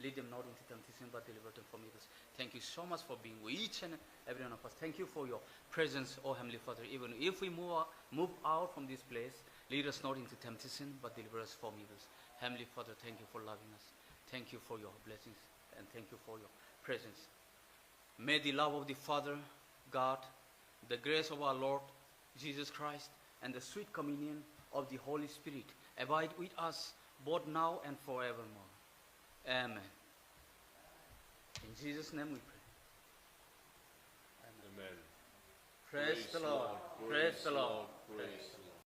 lead them not into temptation but deliver them from evil. Thank you so much for being with each and every one of us. Thank you for your presence, oh Heavenly Father. Even if we move out from this place, lead us not into temptation but deliver us from evil. Heavenly Father, thank you for loving us. Thank you for your blessings and thank you for your presence. May the love of the Father, God, the grace of our Lord Jesus Christ, and the sweet communion of the Holy Spirit abide with us both now and forevermore. Amen. In Jesus' name we pray. Amen. Praise the Lord. Praise the Lord. Praise the Lord.